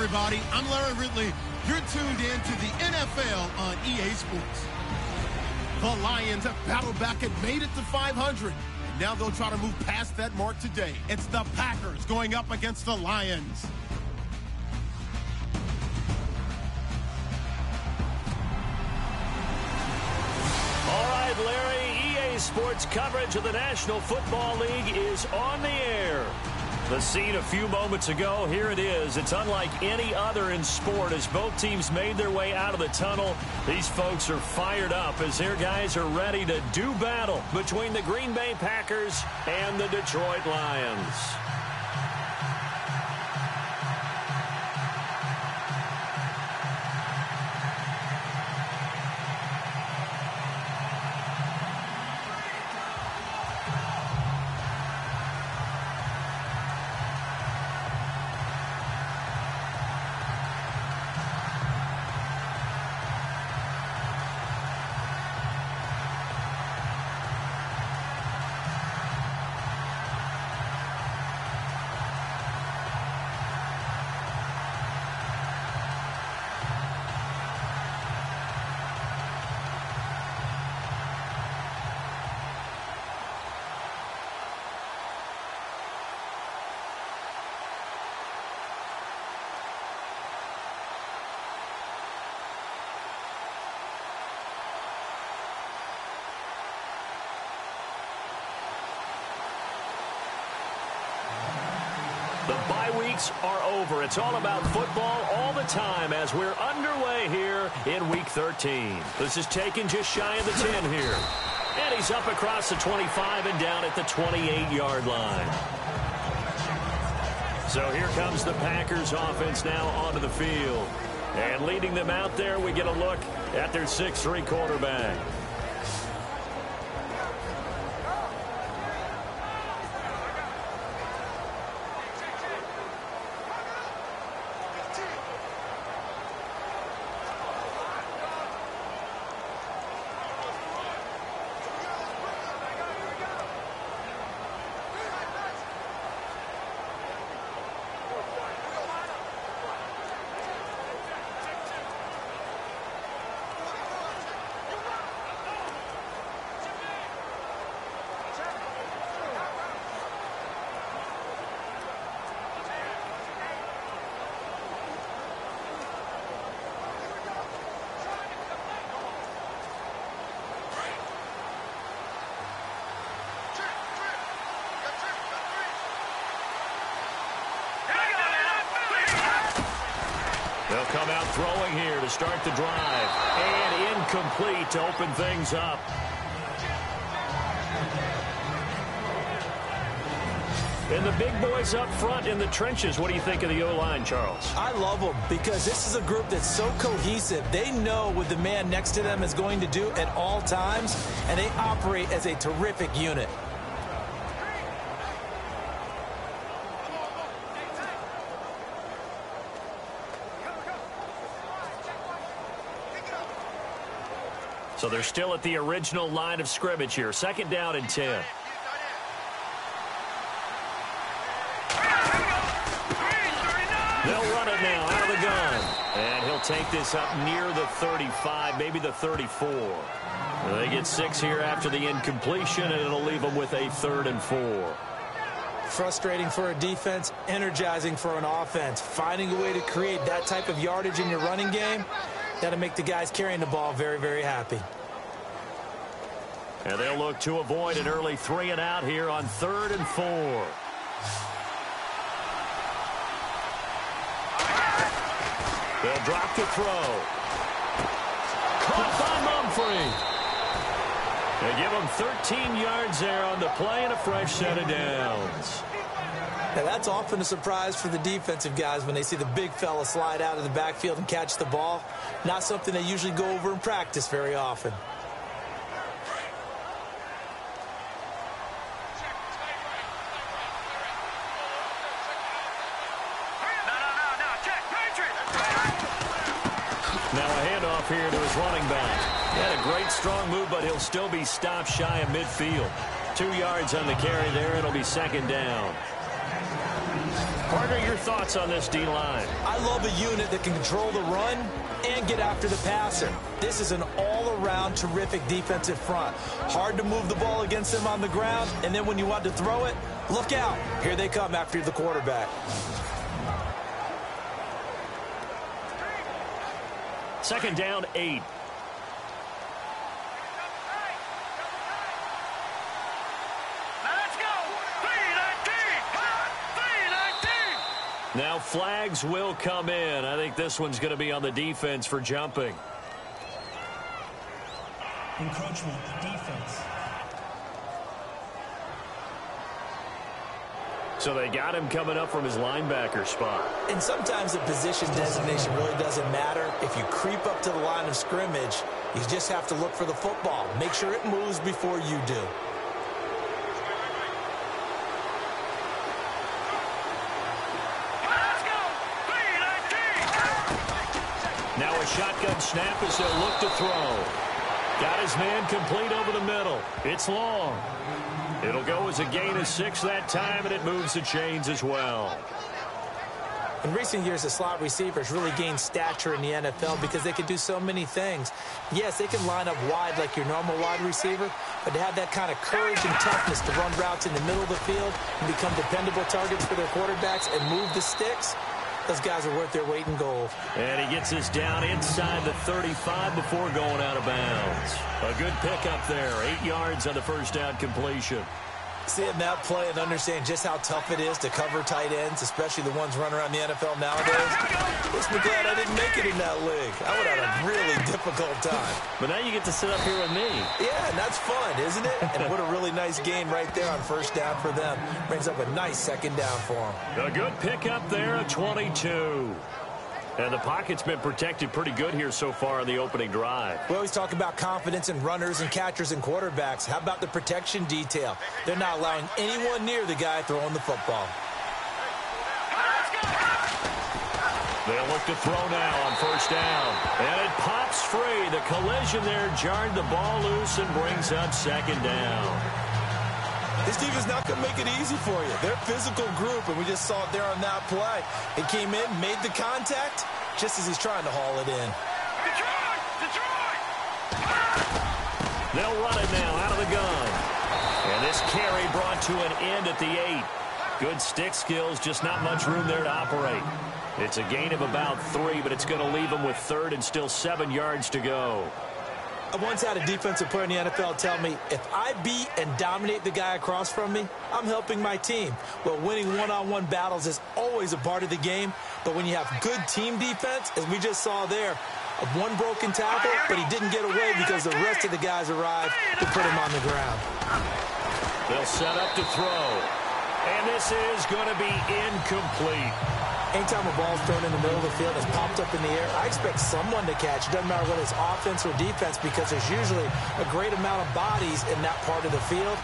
everybody. I'm Larry Ridley. You're tuned in to the NFL on EA Sports. The Lions have battled back and made it to 500. And now they'll try to move past that mark today. It's the Packers going up against the Lions. All right, Larry, EA Sports coverage of the National Football League is on the air. The scene a few moments ago, here it is. It's unlike any other in sport as both teams made their way out of the tunnel. These folks are fired up as their guys are ready to do battle between the Green Bay Packers and the Detroit Lions. The bye weeks are over. It's all about football all the time as we're underway here in Week 13. This is taken just shy of the 10 here. And he's up across the 25 and down at the 28-yard line. So here comes the Packers offense now onto the field. And leading them out there, we get a look at their 6'3" quarterback. They'll come out throwing here to start the drive. And incomplete to open things up. And the big boys up front in the trenches. What do you think of the O-line, Charles? I love them because this is a group that's so cohesive. They know what the man next to them is going to do at all times, and they operate as a terrific unit. So they're still at the original line of scrimmage here. 2nd down and 10. They'll run it now out of the gun. And he'll take this up near the 35, maybe the 34. They get 6 here after the incompletion, and it'll leave them with a 3rd and 4. Frustrating for a defense, energizing for an offense. Finding a way to create that type of yardage in your running game, that'll make the guys carrying the ball very, very happy. And they'll look to avoid an early 3 and out here on 3rd and 4. They'll drop the throw. Caught by Mumphrey. They give him 13 yards there on the play and a fresh set of downs. Now, that's often a surprise for the defensive guys when they see the big fella slide out of the backfield and catch the ball. Not something they usually go over in practice very often. Now a handoff here to his running back. He had a great strong move, but he'll still be stopped shy of midfield. 2 yards on the carry there. It'll be 2nd down. Partner, your thoughts on this D-line? I love a unit that can control the run and get after the passer. This is an all-around terrific defensive front. Hard to move the ball against them on the ground, and then when you want to throw it, look out. Here they come after the quarterback. Second down, 8. Now flags will come in. I think this one's going to be on the defense for jumping. Encroachment, defense. So they got him coming up from his linebacker spot. And sometimes the position designation really doesn't matter. If you creep up to the line of scrimmage, you just have to look for the football. Make sure it moves before you do. Now a shotgun snap as they'll look to throw. Got his man complete over the middle. It's long. It'll go as a gain of 6 that time, and it moves the chains as well. In recent years, the slot receivers really gained stature in the NFL because they can do so many things. Yes, they can line up wide like your normal wide receiver, but to have that kind of courage and toughness to run routes in the middle of the field and become dependable targets for their quarterbacks and move the sticks, those guys are worth their weight in gold. And he gets us down inside the 35 before going out of bounds. A good pickup there. 8 yards on the first down completion. Seeing that play and understand just how tough it is to cover tight ends, especially the ones running around the NFL nowadays, makes me glad I didn't make it in that league. I would have had a really difficult time. But now you get to sit up here with me. Yeah, and that's fun, isn't it? And what a really nice game right there on first down for them. Brings up a nice second down for them. A good pickup there at 22. And the pocket's been protected pretty good here so far on the opening drive. We always talk about confidence in runners and catchers and quarterbacks. How about the protection detail? They're not allowing anyone near the guy throwing the football. They'll look to throw now on first down. And it pops free. The collision there jarred the ball loose and brings up second down. This team is not going to make it easy for you. They're a physical group, and we just saw it there on that play. It came in, made the contact, just as he's trying to haul it in. They'll run it now out of the gun. And this carry brought to an end at the 8. Good stick skills, just not much room there to operate. It's a gain of about 3, but it's going to leave them with 3rd and still 7 yards to go. I once had a defensive player in the NFL tell me, if I beat and dominate the guy across from me, I'm helping my team. Well, winning one-on-one battles is always a part of the game, but when you have good team defense, as we just saw there, one broken tackle, but he didn't get away because the rest of the guys arrived to put him on the ground. They'll set up to throw, and this is going to be incomplete. Anytime a ball's thrown in the middle of the field, it's popped up in the air, I expect someone to catch. It doesn't matter whether it's offense or defense because there's usually a great amount of bodies in that part of the field.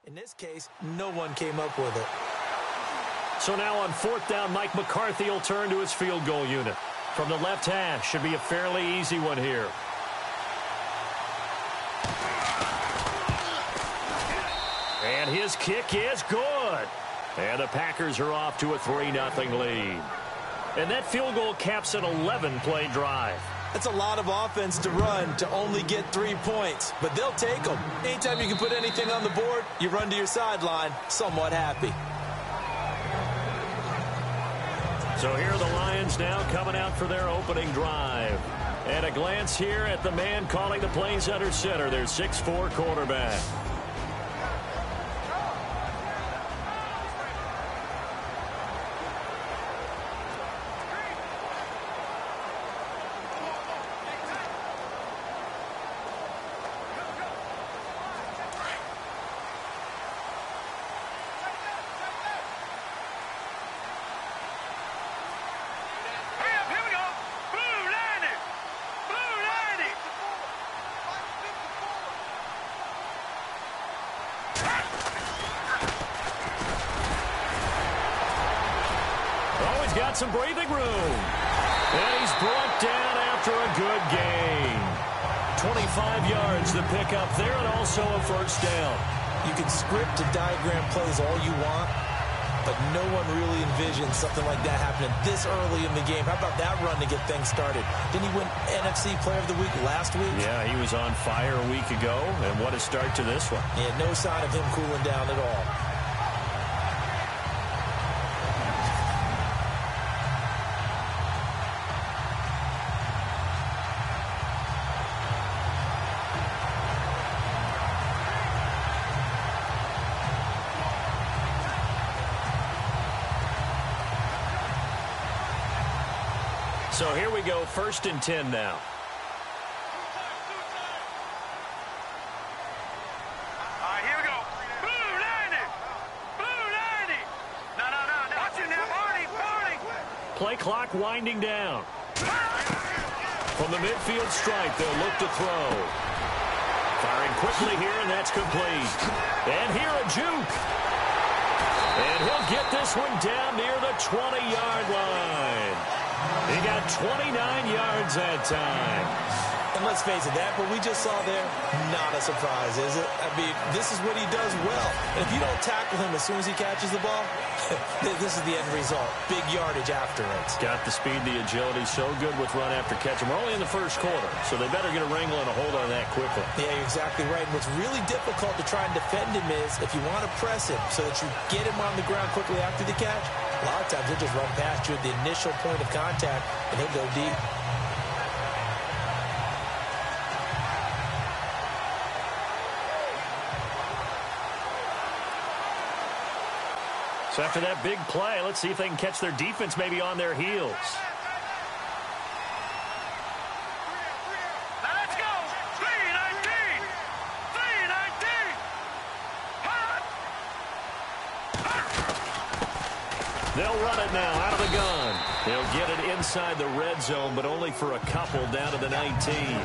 In this case, no one came up with it. So now on 4th down, Mike McCarthy will turn to his field goal unit. From the left hash, should be a fairly easy one here. And his kick is good. And the Packers are off to a 3-0 lead. And that field goal caps an 11-play drive. That's a lot of offense to run to only get 3 points, but they'll take them. Anytime you can put anything on the board, you run to your sideline somewhat happy. So here are the Lions now coming out for their opening drive. And a glance here at the man calling the plays under center, their 6'4" quarterback. some breathing room. And he's brought down after a good gain. 25 yards to pick up there, and also a first down. You can script and diagram plays all you want, but no one really envisions something like that happening this early in the game. How about that run to get things started? Didn't he win NFC Player of the Week last week? Yeah, he was on fire a week ago, and what a start to this one. Yeah, no sign of him cooling down at all. So here we go, 1st and 10 now. All right, here we go. Blue 90. Blue 90. No. Watch it now, Barney. Play clock winding down. From the midfield stripe, they'll look to throw. Firing quickly here, and that's complete. And here a juke. And he'll get this one down near the 20-yard line. He got 29 yards that time. And let's face it, that what we just saw there, not a surprise, is it? I mean, this is what he does well. And if you don't tackle him as soon as he catches the ball, this is the end result. Big yardage after it. Got the speed, the agility, so good with run after catch. And we're only in the first quarter, so they better get a wrangle and a hold on that quickly. Yeah, you're exactly right. And what's really difficult to try and defend him is if you want to press him so that you get him on the ground quickly after the catch, a lot of times he'll just run past you at the initial point of contact, and he'll go deep. So after that big play, let's see if they can catch their defense maybe on their heels. Let's go. 319. 319. They'll run it now out of the gun. They'll get it inside the red zone, but only for a couple down to the 19.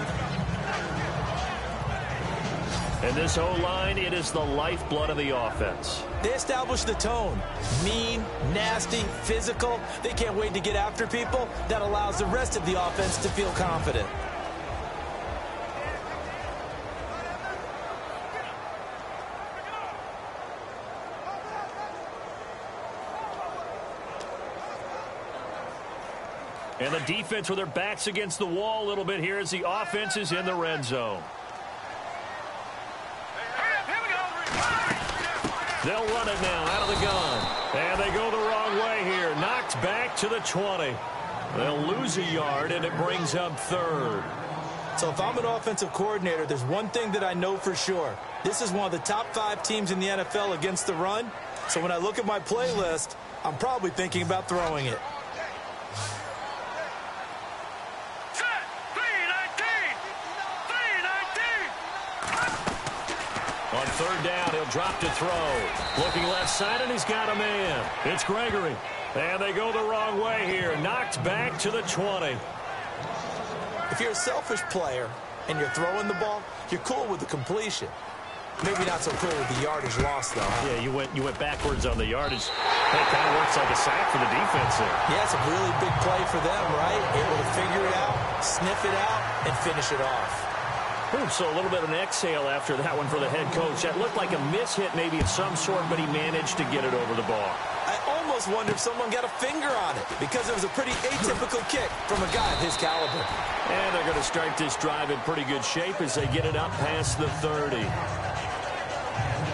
And this O-line, it is the lifeblood of the offense. They establish the tone. Mean, nasty, physical. They can't wait to get after people. That allows the rest of the offense to feel confident. And the defense with their backs against the wall a little bit here as the offense is in the red zone. They'll run it now out of the gun. And they go the wrong way here. Knocked back to the 20. They'll lose a yard, and it brings up 3rd. So if I'm an offensive coordinator, there's one thing that I know for sure. This is one of the top 5 teams in the NFL against the run. So when I look at my playlist, I'm probably thinking about throwing it. On 3rd down, he'll drop to throw. Looking left side, and he's got a man. It's Gregory. And they go the wrong way here. Knocked back to the 20. If you're a selfish player and you're throwing the ball, you're cool with the completion. Maybe not so cool with the yardage loss, though. Huh? Yeah, you went backwards on the yardage. That kind of works like a sack for the defense there. Yeah, it's a really big play for them, right? Able to figure it out, sniff it out, and finish it off. So a little bit of an exhale after that one for the head coach. That looked like a miss-hit maybe of some sort, but he managed to get it over the bar. I almost wonder if someone got a finger on it because it was a pretty atypical kick from a guy of his caliber. And they're going to start this drive in pretty good shape as they get it up past the 30.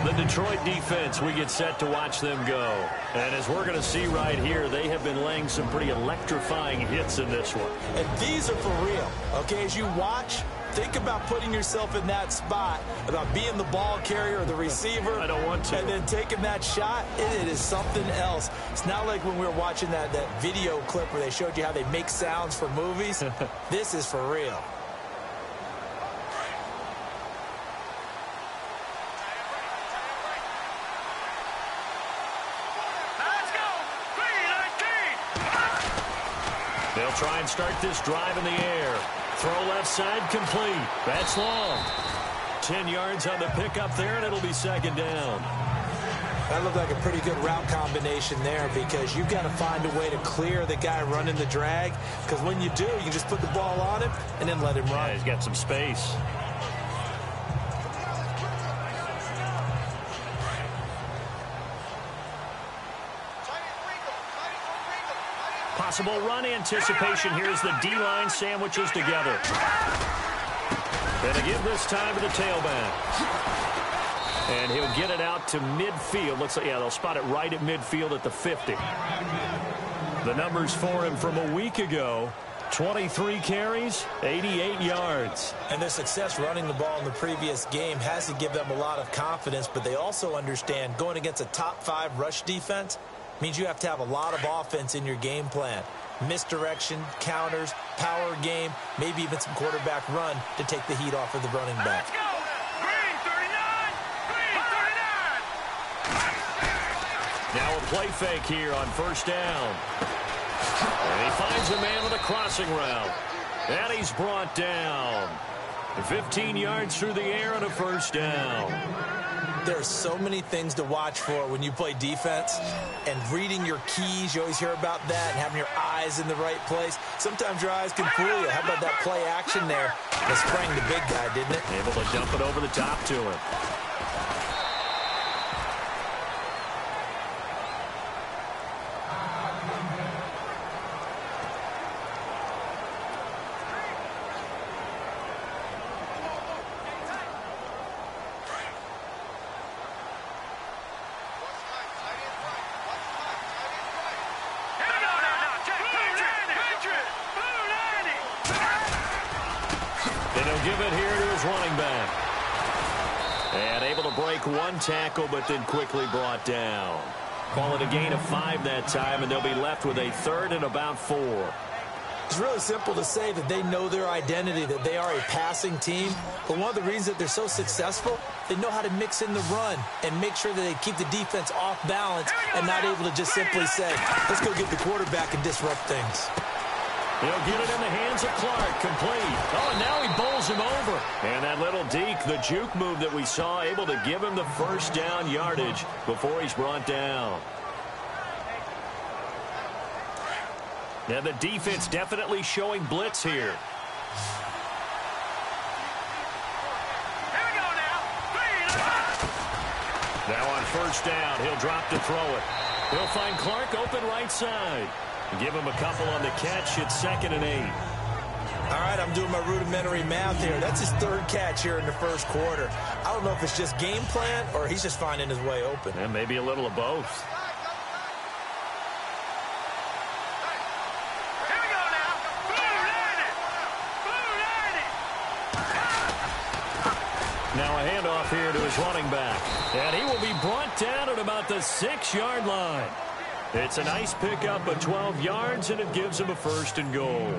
The Detroit defense, we get set to watch them go. And as we're going to see right here, they have been laying some pretty electrifying hits in this one. And these are for real. Okay, as you watch, think about putting yourself in that spot, about being the ball carrier or the receiver. I don't want to. And then taking that shot, it is something else. It's not like when we were watching that video clip where they showed you how they make sounds for movies. This is for real. They'll try and start this drive in the air. Throw left side complete. That's long. 10 yards on the pickup there, and it'll be 2nd down. That looked like a pretty good route combination there because you've got to find a way to clear the guy running the drag, because when you do, you can just put the ball on him and then let him run. Yeah, he's got some space. Possible run anticipation here as the D-line sandwiches together. Gonna give this time to the tailback. And he'll get it out to midfield. Looks like, yeah, they'll spot it right at midfield at the 50. The numbers for him from a week ago: 23 carries, 88 yards. And their success running the ball in the previous game has to give them a lot of confidence, but they also understand going against a top 5 rush defense means you have to have a lot of offense in your game plan. Misdirection, counters, power game, maybe even some quarterback run to take the heat off of the running back. Let's go! Green 39! Green 39! Now a play fake here on first down. And he finds a man with a crossing route. And he's brought down. 15 yards through the air and a first down. There are so many things to watch for when you play defense, and reading your keys, you always hear about that, and having your eyes in the right place. Sometimes your eyes can fool you. How about that play action there? That sprang the big guy, didn't it? Able to dump it over the top to him. Give it here to his running back. And able to break one tackle, but then quickly brought down. Call it a gain of 5 that time, and they'll be left with a third and about 4. It's really simple to say that they know their identity, that they are a passing team. But one of the reasons that they're so successful, they know how to mix in the run and make sure that they keep the defense off balance and not able to just simply say, let's go get the quarterback and disrupt things. He'll get it in the hands of Clark, complete. Oh, and now he bowls him over. And that little deke, the juke move that we saw, able to give him the first down yardage before he's brought down. And the defense definitely showing blitz here. Now on first down, he'll drop to throw it. He'll find Clark open right side. Give him a couple on the catch. It's 2nd and 8. All right, I'm doing my rudimentary math here. That's his 3rd catch here in the first quarter. I don't know if it's just game plan or he's just finding his way open. And maybe a little of both. Here we go now. Now a handoff here to his running back. And he will be brought down at about the 6-yard line. It's a nice pickup of 12 yards, and it gives him a 1st and goal.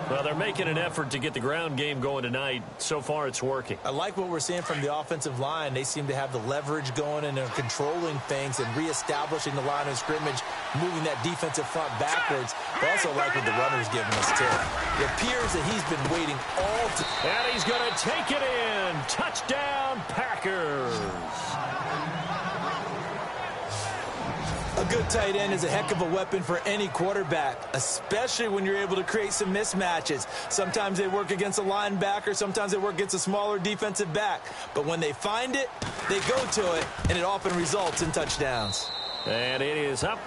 Well, they're making an effort to get the ground game going tonight. So far, it's working. I like what we're seeing from the offensive line. They seem to have the leverage going and are controlling things and reestablishing the line of scrimmage, moving that defensive front backwards. I also like what the runner's giving us, too. It appears that he's been waiting all to... And he's going to take it in. Touchdown, Packers. A good tight end is a heck of a weapon for any quarterback, especially when you're able to create some mismatches. Sometimes they work against a linebacker, sometimes they work against a smaller defensive back. But when they find it, they go to it, and it often results in touchdowns. And it is up.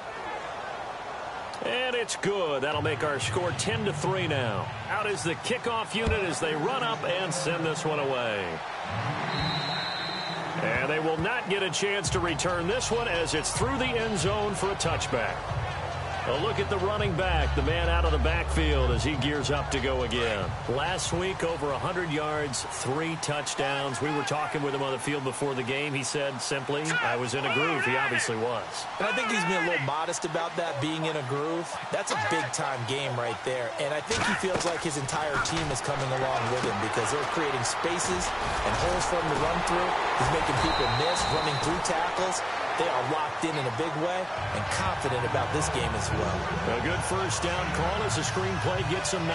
And it's good. That'll make our score 10-3 now. Out is the kickoff unit as they run up and send this one away. And they will not get a chance to return this one as it's through the end zone for a touchback. A look at the running back, the man out of the backfield as he gears up to go again. Last week, over 100 yards, 3 touchdowns. We were talking with him on the field before the game. He said simply, I was in a groove. He obviously was. And I think he's being a little modest about that, being in a groove. That's a big-time game right there. And I think he feels like his entire team is coming along with him because they're creating spaces and holes for him to run through. He's making people miss, running through tackles. They are locked in a big way and confident about this game as well. A good first down call as the screenplay gets him 9.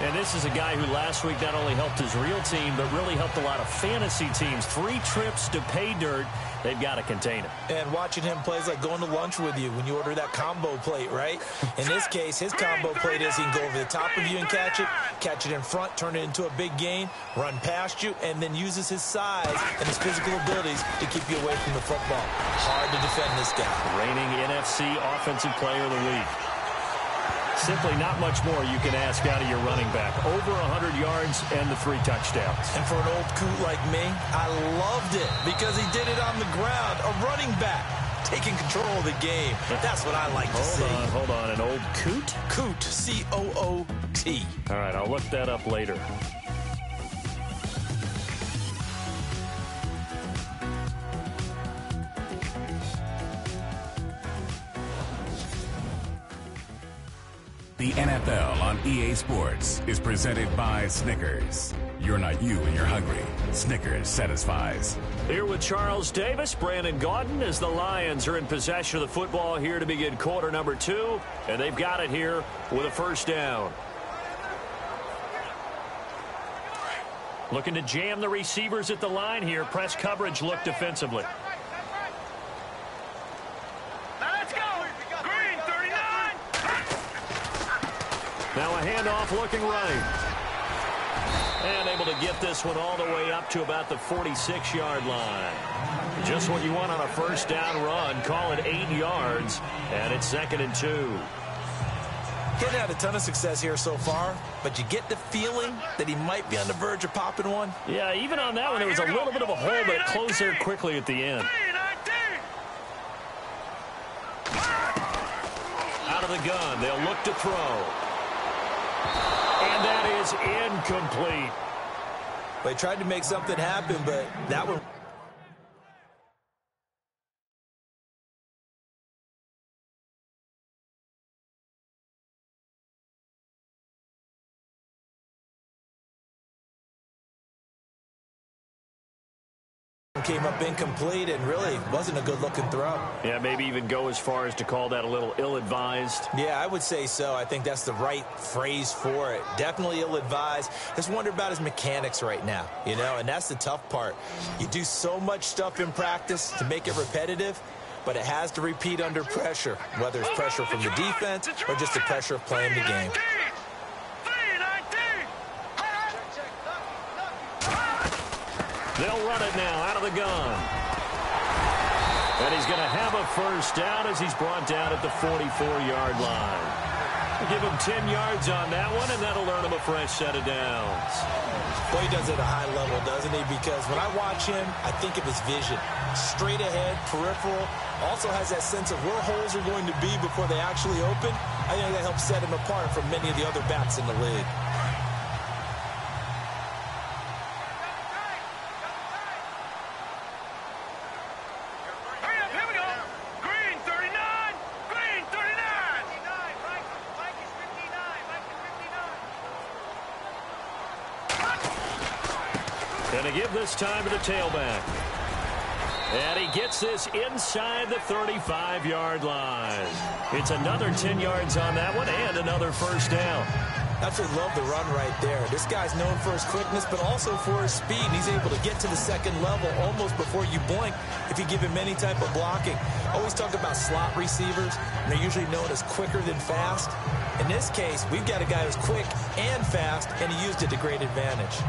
And this is a guy who last week not only helped his real team, but really helped a lot of fantasy teams. 3 trips to pay dirt. They've got to contain him. And watching him play is like going to lunch with you when you order that combo plate, right? In this case, his combo plate is he can go over the top of you and catch it in front, turn it into a big gain, run past you, and then uses his size and his physical abilities to keep you away from the football. Hard to defend this guy. Reigning NFC Offensive Player of the Week. Simply not much more you can ask out of your running back. Over 100 yards and the 3 touchdowns. And for an old coot like me, I loved it because he did it on the ground. A running back taking control of the game. That's what I like to see. Hold on. An old coot? Coot, C-O-O-T. All right, I'll look that up later. The NFL on EA Sports is presented by Snickers. You're not you when you're hungry. Snickers satisfies. Here with Charles Davis, Brandon Gaudin, as the Lions are in possession of the football here to begin quarter number 2. And they've got it here with a first down. Looking to jam the receivers at the line here. Press coverage look defensively. Now a handoff looking right. And able to get this one all the way up to about the 46-yard line. Just what you want on a first down run. Call it 8 yards. And it's 2nd and 2. Getting had a ton of success here so far, but you get the feeling that he might be on the verge of popping one. Yeah, even on that one, there was a little bit of a hole, but it closed there quickly at the end. Out of the gun, they'll look to throw. And that is incomplete. They tried to make something happen, but that one... came up incomplete and really wasn't a good-looking throw. Yeah, maybe even go as far as to call that a little ill-advised. Yeah, I would say so. I think that's the right phrase for it. Definitely ill-advised. Just wonder about his mechanics right now, you know, and that's the tough part. You do so much stuff in practice to make it repetitive, but it has to repeat under pressure, whether it's pressure from the defense or just the pressure of playing the game. They'll run it now out of the gun. And he's going to have a first down as he's brought down at the 44-yard line. We'll give him 10 yards on that one, and that'll earn him a fresh set of downs. Well, he does it at a high level, doesn't he? Because when I watch him, I think of his vision. Straight ahead, peripheral, also has that sense of where holes are going to be before they actually open. I think that helps set him apart from many of the other backs in the league. Going to give this time to the tailback. And he gets this inside the 35-yard line. It's another 10 yards on that one and another first down. Absolutely love the run right there. This guy's known for his quickness, but also for his speed. And he's able to get to the second level almost before you blink if you give him any type of blocking. Always talk about slot receivers, and they're usually known as quicker than fast. In this case, we've got a guy who's quick and fast, and he used it to great advantage.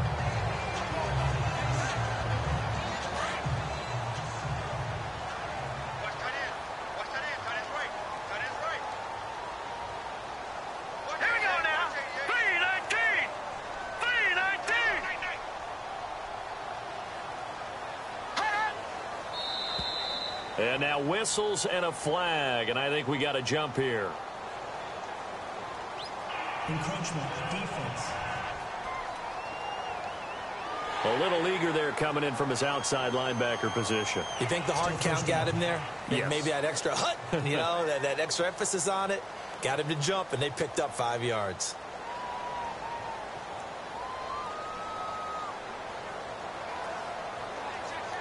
And now whistles and a flag, and I think we got to jump here. Encroachment, defense. A little eager there coming in from his outside linebacker position. You think the hard count got him there? Yes. Maybe that extra hut, you know, that extra emphasis on it, got him to jump, and they picked up 5 yards.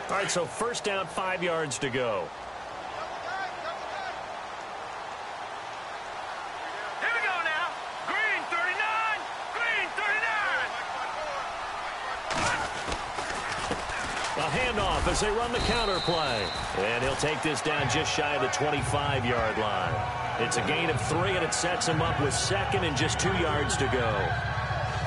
All right, so first down, 5 yards to go. Here we go now. Green 39, green 39. handoff as they run the counter play. And he'll take this down just shy of the 25-yard line. It's a gain of 3, and it sets him up with 2nd and just 2 yards to go.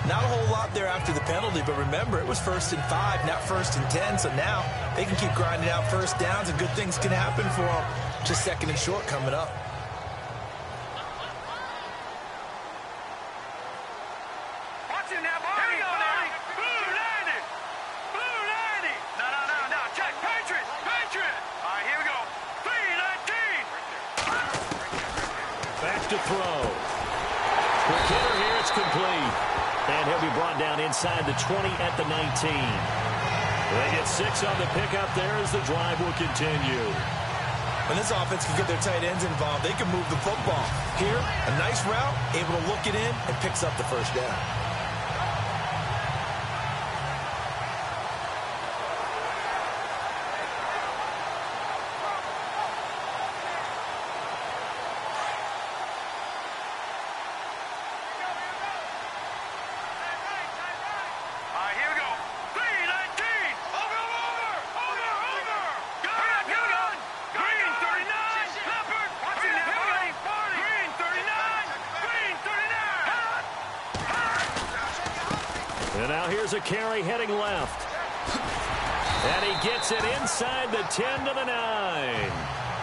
Not a whole lot there after the penalty, but remember, it was 1st and 5, not 1st and 10, so now they can keep grinding out first downs, and good things can happen for them. Just 2nd and short coming up. Watch him now, Barney. Here we go now. Blue 90. Blue 90. No. Check. Patriot. All right, here we go. 3-19. Back to throw. Quick hitter here. It's complete. And he'll be brought down inside the 20 at the 19. They get 6 on the pickup there as the drive will continue. When this offense can get their tight ends involved, they can move the football. Here, a nice route, able to look it in, and picks up the first down. And now here's a carry heading left. And he gets it inside the 10 to the 9.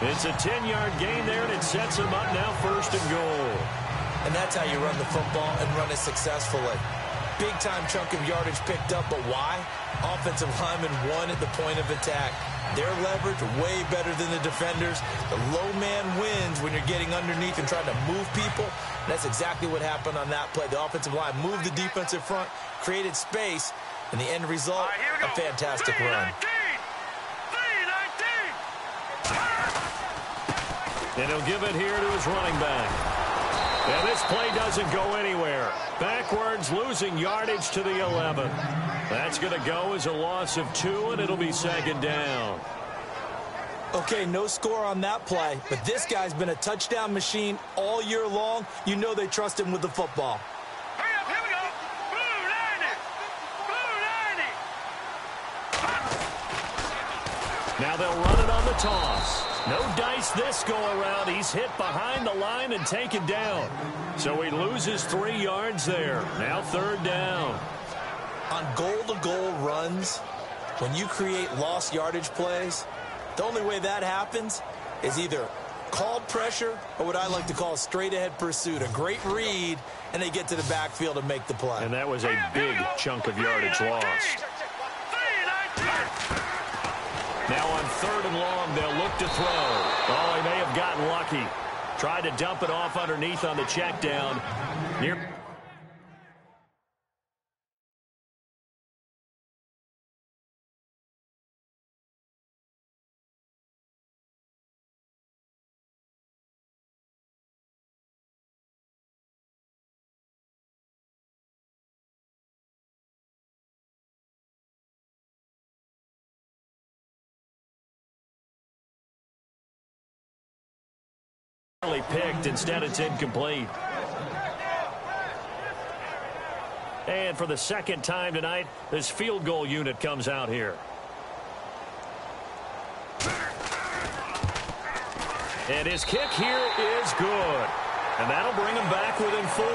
It's a 10-yard gain there, and it sets him up now 1st and goal. And that's how you run the football and run it successfully. Big-time chunk of yardage picked up, but why? Offensive linemen won at the point of attack. Their leverage way better than the defenders. The low man wins when you're getting underneath and trying to move people. And that's exactly what happened on that play. The offensive line moved the defensive front, created space, and the end result, a fantastic run. And he'll give it here to his running back. And this play doesn't go anywhere. Backwards, losing yardage to the 11. That's going to go as a loss of 2, and it'll be 2nd down. Okay, no score on that play, but this guy's been a touchdown machine all year long. You know they trust him with the football. Hurry up, here we go. Blue 90. Blue 90. Now they'll run it on the toss. No dice this go-around. He's hit behind the line and taken down. So he loses 3 yards there. Now 3rd down. On goal-to-goal runs, when you create lost yardage plays, the only way that happens is either called pressure or what I like to call straight-ahead pursuit. A great read, and they get to the backfield and make the play. And that was a big chunk of yardage lost. Now on 3rd and long, they'll look to throw. Oh, he may have gotten lucky. Tried to dump it off underneath on the check down. Near. Picked. Instead, it's incomplete. And for the 2nd time tonight, this field goal unit comes out here. And his kick here is good. And that'll bring him back within 4.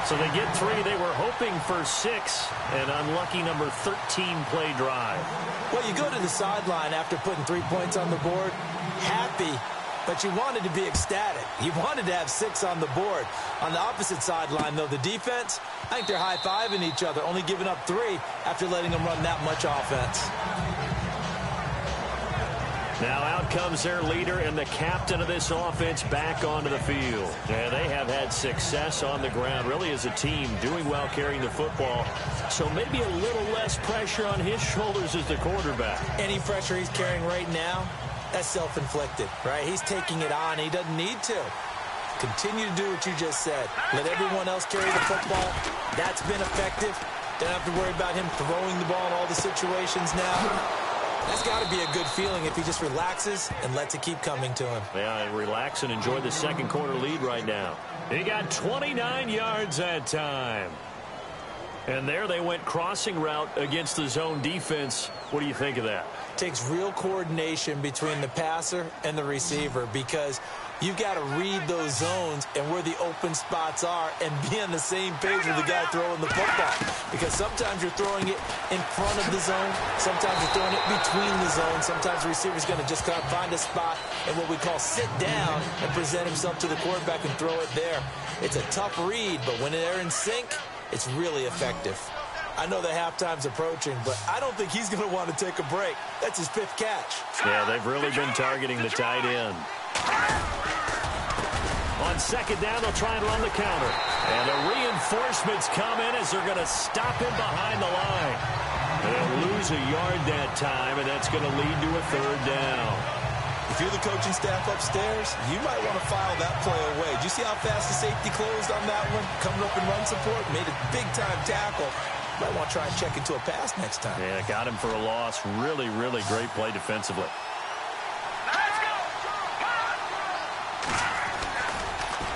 So they get 3. They were hoping for 6. An unlucky number 13 play drive. Well, you go to the sideline after putting 3 points on the board, happy, but you wanted to be ecstatic. You wanted to have 6 on the board. On the opposite sideline, though, the defense, I think they're high-fiving each other, only giving up 3 after letting them run that much offense. Now out comes their leader and the captain of this offense back onto the field. And they have had success on the ground, really as a team, doing well carrying the football. So maybe a little less pressure on his shoulders as the quarterback. Any pressure he's carrying right now, that's self-inflicted, right? He's taking it on. He doesn't need to. Continue to do what you just said. Let everyone else carry the football. That's been effective. Don't have to worry about him throwing the ball in all the situations now. That's got to be a good feeling if he just relaxes and lets it keep coming to him. Yeah, relax and enjoy the 2nd quarter lead right now. He got 29 yards that time. And there they went crossing route against the zone defense. What do you think of that? Takes real coordination between the passer and the receiver because you've got to read those zones and where the open spots are and be on the same page with the guy throwing the football. Because sometimes you're throwing it in front of the zone. Sometimes you're throwing it between the zones. Sometimes the receiver's going to just kind of find a spot and what we call sit down and present himself to the quarterback and throw it there. It's a tough read, but when they're in sync, it's really effective. I know the halftime's approaching, but I don't think he's going to want to take a break. That's his 5th catch. Yeah, they've really been targeting the tight end. On second down, they'll try and run the counter. And the reinforcements come in as they're going to stop him behind the line. They'll lose a yard that time, and that's going to lead to a 3rd down. If you're the coaching staff upstairs, you might want to file that play away. Did you see how fast the safety closed on that one? Coming up in run support, made a big-time tackle. You might want to try and check into a pass next time. Yeah, got him for a loss. Really, really great play defensively.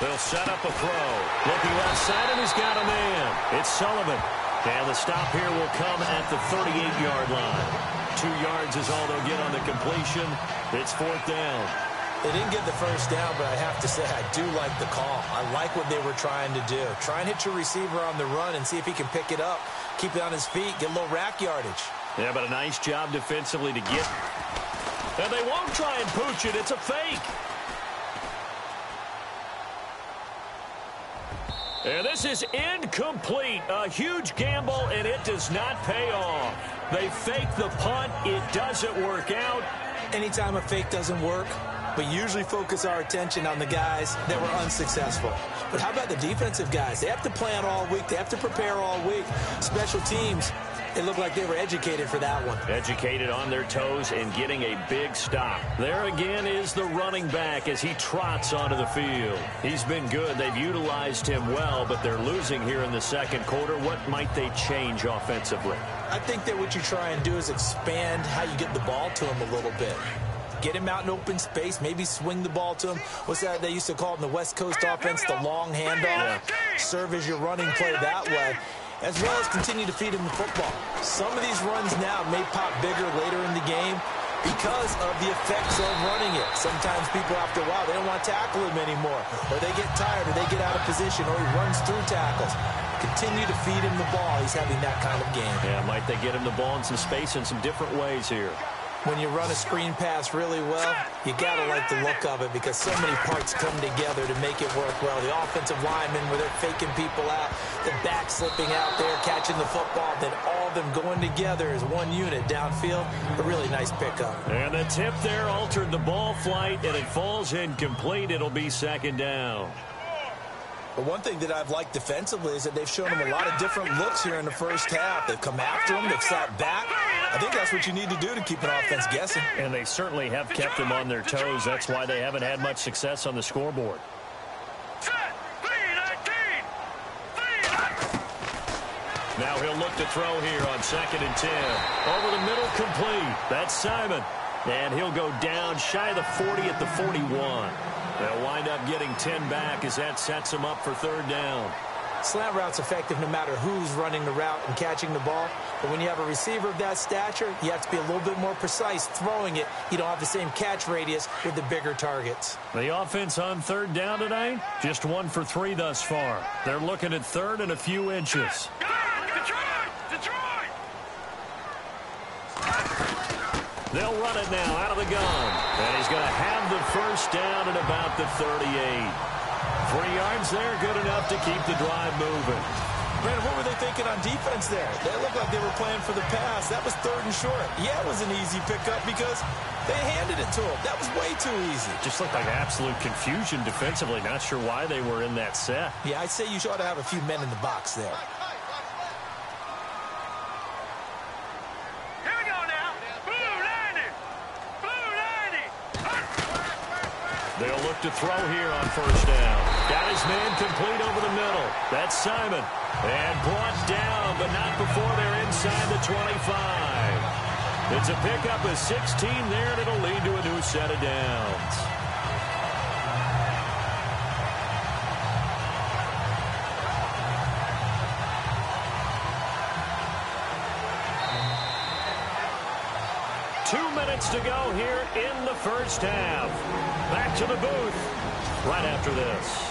They'll set up a throw. Looking left side, and he's got a man. It's Sullivan. And the stop here will come at the 38-yard line. 2 yards is all they'll get on the completion. It's 4th down. They didn't get the first down, but I have to say I do like the call. I like what they were trying to do. Try and hit your receiver on the run and see if he can pick it up. Keep it on his feet, get a little rack yardage. Yeah, but a nice job defensively to get. And they won't try and pooch it. It's a fake. And this is incomplete. A huge gamble, and it does not pay off. They fake the punt. It doesn't work out. Anytime a fake doesn't work, we usually focus our attention on the guys that were unsuccessful. But how about the defensive guys? They have to plan all week. They have to prepare all week. Special teams, it looked like they were educated for that one. Educated on their toes and getting a big stop. There again is the running back as he trots onto the field. He's been good. They've utilized him well, but they're losing here in the second quarter. What might they change offensively? I think that what you try and do is expand how you get the ball to him a little bit. Get him out in open space, maybe swing the ball to him. What's that they used to call it in the West Coast offense, the long handoff? Yeah. Serve as your running play that way, as well as continue to feed him the football. Some of these runs now may pop bigger later in the game because of the effects of running it. Sometimes people, after a while, they don't want to tackle him anymore, or they get tired, or they get out of position, or he runs through tackles. Continue to feed him the ball. He's having that kind of game. Yeah, might they get him the ball in some space in some different ways here. When you run a screen pass really well, you got to like the look of it because so many parts come together to make it work well. The offensive linemen where they're faking people out, the back slipping out there, catching the football, then all of them going together as one unit downfield. A really nice pickup. And the tip there altered the ball flight, and it falls incomplete. It'll be 2nd down. But one thing that I've liked defensively is that they've shown him a lot of different looks here in the first half. They've come after him. They've sat back. I think that's what you need to do to keep an offense guessing. And they certainly have kept them on their toes. That's why they haven't had much success on the scoreboard. Now he'll look to throw here on 2nd and 10. Over the middle, complete. That's Simon. And he'll go down shy of the 40 at the 41. They'll wind up getting 10 back as that sets them up for 3rd down. Slant route's effective no matter who's running the route and catching the ball. But when you have a receiver of that stature, you have to be a little bit more precise throwing it. You don't have the same catch radius with the bigger targets. The offense on 3rd down tonight, just 1 for 3 thus far. They're looking at 3rd and a few inches. They'll run it now out of the gun. And he's going to have the first down at about the 38. 3 yards there, good enough to keep the drive moving. Brandon, what were they thinking on defense there? They looked like they were playing for the pass. That was 3rd and short. Yeah, it was an easy pickup because they handed it to him. That was way too easy. Just looked like absolute confusion defensively. Not sure why they were in that set. Yeah, I'd say you ought to have a few men in the box there. They'll look to throw here on 1st down. Got his man complete over the middle. That's Simon. And brought down, but not before they're inside the 25. It's a pickup of 16 there, and it'll lead to a new set of downs. 2 minutes to go here in the first half. Back to the booth right after this.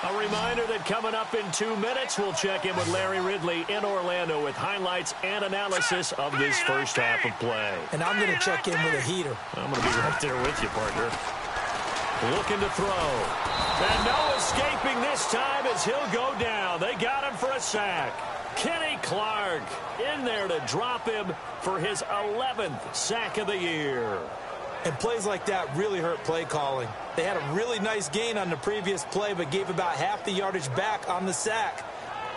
A reminder that coming up in 2 minutes, we'll check in with Larry Ridley in Orlando with highlights and analysis of this first half of play. And I'm going to check in with a heater. I'm going to be right there with you, partner. Looking to throw. And no escaping this time as he'll go down. They got him for a sack. Kenny Clark in there to drop him for his 11th sack of the year. And plays like that really hurt play calling. They had a really nice gain on the previous play, but gave about half the yardage back on the sack.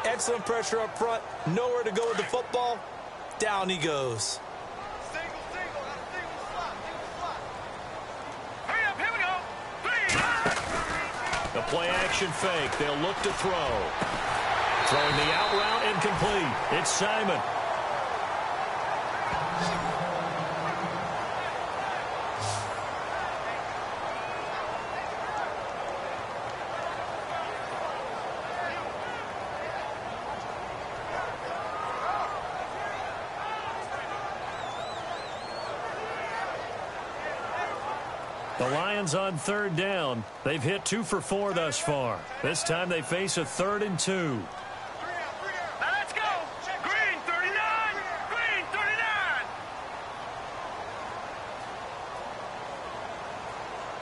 Excellent pressure up front. Nowhere to go with the football. Down he goes. Hurry up, here we go. The play action fake. They'll look to throw. Throwing the out route incomplete. It's Simon. The Lions on third down. They've hit 2 for 4 thus far. This time they face a 3rd and 2. Now let's go. Green 39. Green 39.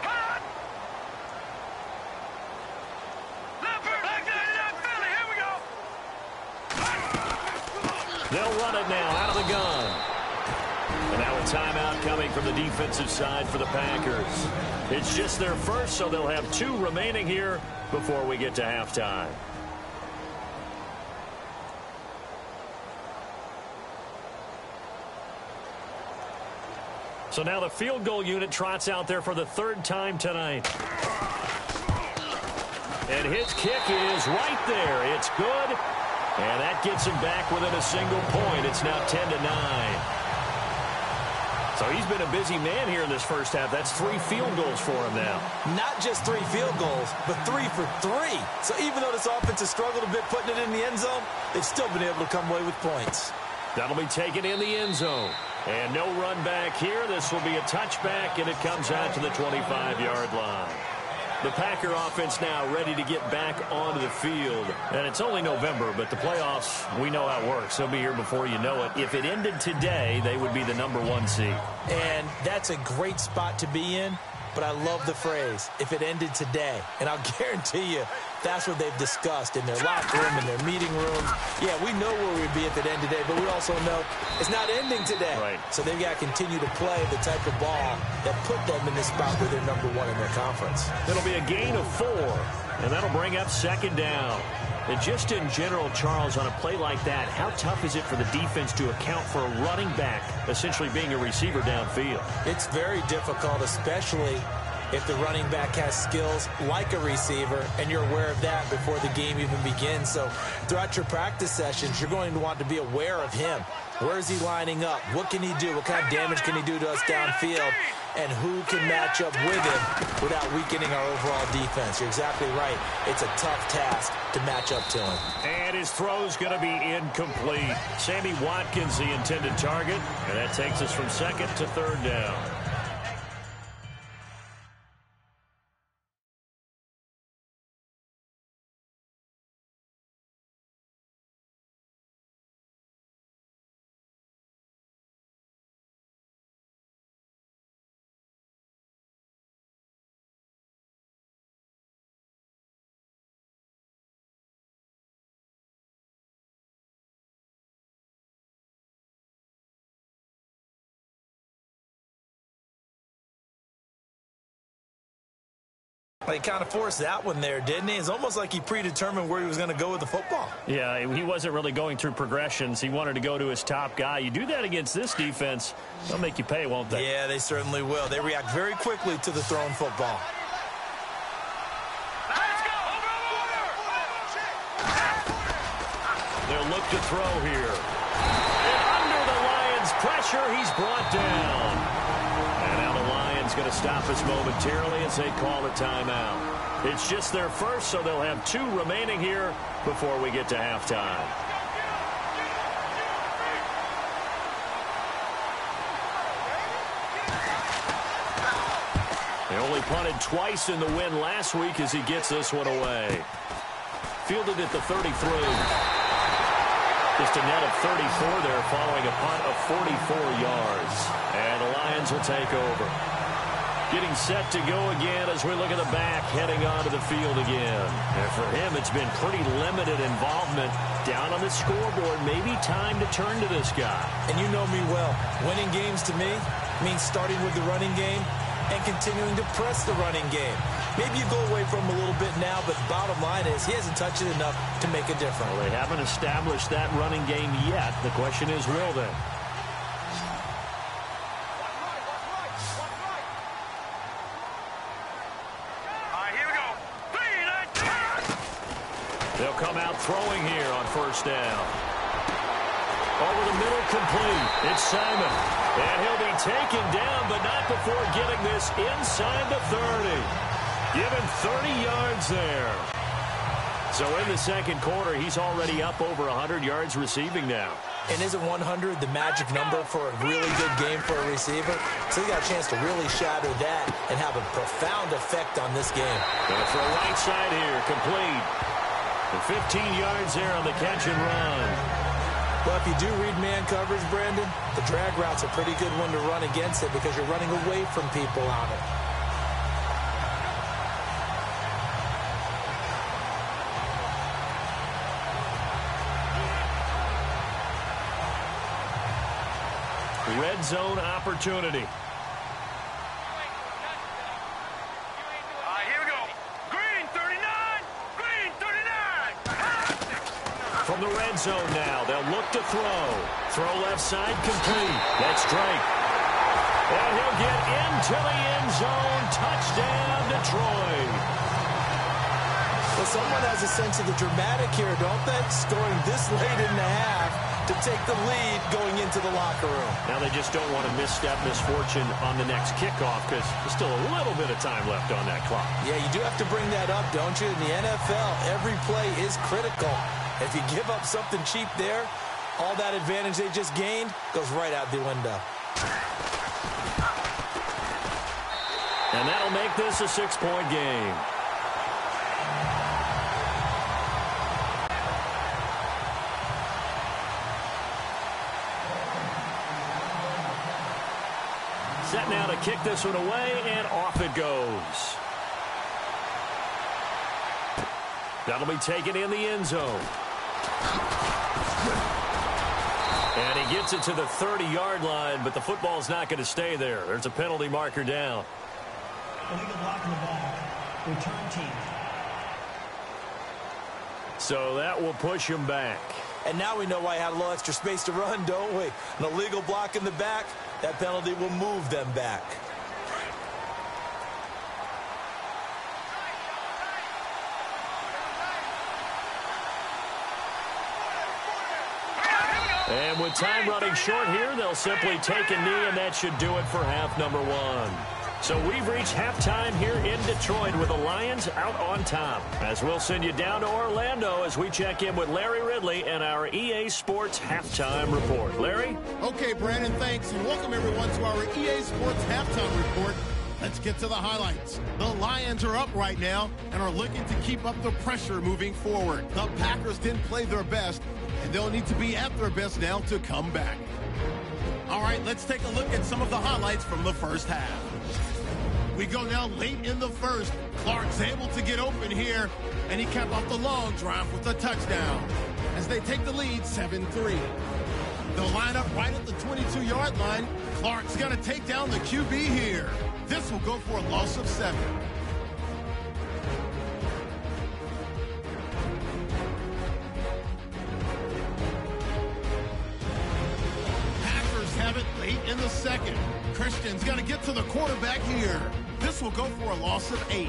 Hot. Leopard. Like that, Philly. Here we go. They'll run it now out of the gun. And now a timeout coming from the defensive side for the Packers. It's just their first, so they'll have 2 remaining here before we get to halftime. So now the field goal unit trots out there for the 3rd time tonight. And his kick is right there. It's good. And that gets him back within a single point. It's now 10-9. So he's been a busy man here in this first half. That's 3 field goals for him now. Not just 3 field goals, but 3 for 3. So even though this offense has struggled a bit putting it in the end zone, they've still been able to come away with points. That'll be taken in the end zone. And no run back here. This will be a touchback, and it comes out to the 25-yard line. The Packer offense now ready to get back onto the field. And it's only November, but the playoffs, we know how it works. They'll be here before you know it. If it ended today, they would be the number 1 seed. And that's a great spot to be in, but I love the phrase, if it ended today. And I'll guarantee you, that's what they've discussed in their locker room, in their meeting rooms. Yeah, we know where we'd be if it ended today, but we also know it's not ending today. Right. So they've got to continue to play the type of ball that put them in the spot where they're number 1 in their conference. It'll be a gain of 4, and that'll bring up 2nd down. And just in general, Charles, on a play like that, how tough is it for the defense to account for a running back essentially being a receiver downfield? It's very difficult, especially if the running back has skills like a receiver, and you're aware of that before the game even begins. So throughout your practice sessions, you're going to want to be aware of him. Where is he lining up? What can he do? What kind of damage can he do to us downfield? And who can match up with him without weakening our overall defense? You're exactly right. It's a tough task to match up to him. And his throw's going to be incomplete. Sammy Watkins, the intended target, and that takes us from 2nd to 3rd down. He kind of forced that one there, didn't he? It's almost like he predetermined where he was going to go with the football. Yeah, he wasn't really going through progressions. He wanted to go to his top guy. You do that against this defense, they'll make you pay, won't they? Yeah, they certainly will. They react very quickly to the thrown football. Let's go. They'll look to throw here. And under the Lions' pressure, he's brought down. And now the Lions going to stop us momentarily as they call a timeout. It's just their first, so they'll have 2 remaining here before we get to halftime. They only punted twice in the win last week as he gets this one away. Fielded at the 33. Just a net of 34 there following a punt of 44 yards. And the Lions will take over. Getting set to go again as we look at the back heading onto the field again. And for him, it's been pretty limited involvement down on the scoreboard. Maybe time to turn to this guy. And you know me well. Winning games to me means starting with the running game and continuing to press the running game. Maybe you go away from him a little bit now, but bottom line is he hasn't touched it enough to make a difference. Well, they haven't established that running game yet. The question is, will they? They'll come out throwing here on first down. Over the middle, complete. It's Simon. And he'll be taken down, but not before getting this inside the 30. Give him 30 yards there. So in the second quarter, he's already up over 100 yards receiving now. And isn't 100 the magic number for a really good game for a receiver? So he got a chance to really shatter that and have a profound effect on this game. Gonna throw right side here, complete. And 15 yards there on the catch and run. Well, if you do read man coverage, Brandon, the drag route's a pretty good one to run against it because you're running away from people on it. Red zone opportunity. Here we go. Green 39. Green 39. From the red zone now, they'll look to throw. Throw left side, complete. That's Drake. And he'll get into the end zone. Touchdown, Detroit. Well, someone has a sense of the dramatic here, don't they? Scoring this late in the half to take the lead going into the locker room. Now they just don't want to misstep misfortune on the next kickoff because there's still a little bit of time left on that clock. Yeah, you do have to bring that up, don't you? In the NFL, every play is critical. If you give up something cheap there, all that advantage they just gained goes right out the window. And that'll make this a 6-point game. Set now to kick this one away, and off it goes. That'll be taken in the end zone. And he gets it to the 30-yard line, but the football's not going to stay there. There's a penalty marker down. Illegal block in the back. Return team. So that will push him back. And now we know why he had a little extra space to run, don't we? An illegal block in the back, that penalty will move them back. And with time running short here, they'll simply take a knee, and that should do it for half number 1. So we've reached halftime here in Detroit with the Lions out on top. As we'll send you down to Orlando as we check in with Larry Ridley and our EA Sports Halftime Report. Larry? Okay, Brandon, thanks, and welcome everyone to our EA Sports Halftime Report. Let's get to the highlights. The Lions are up right now and are looking to keep up the pressure moving forward. The Packers didn't play their best, and they'll need to be at their best now to come back. All right, let's take a look at some of the highlights from the first half. We go now late in the first. Clark's able to get open here, and he capped off the long drive with a touchdown as they take the lead 7-3. They'll line up right at the 22-yard line. Clark's going to take down the QB here. This will go for a loss of 7. Packers have it late in the second. Christian's got to get to the quarterback here. This will go for a loss of 8.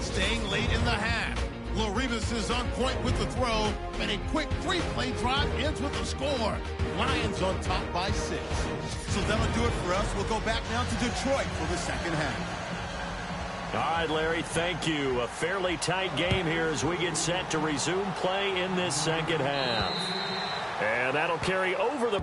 Staying late in the half. Laribas is on point with the throw, and a quick three-play drive ends with a score. Lions on top by 6. So that'll do it for us. We'll go back now to Detroit for the second half. All right, Larry, thank you. A fairly tight game here as we get set to resume play in this second half. And that'll carry over the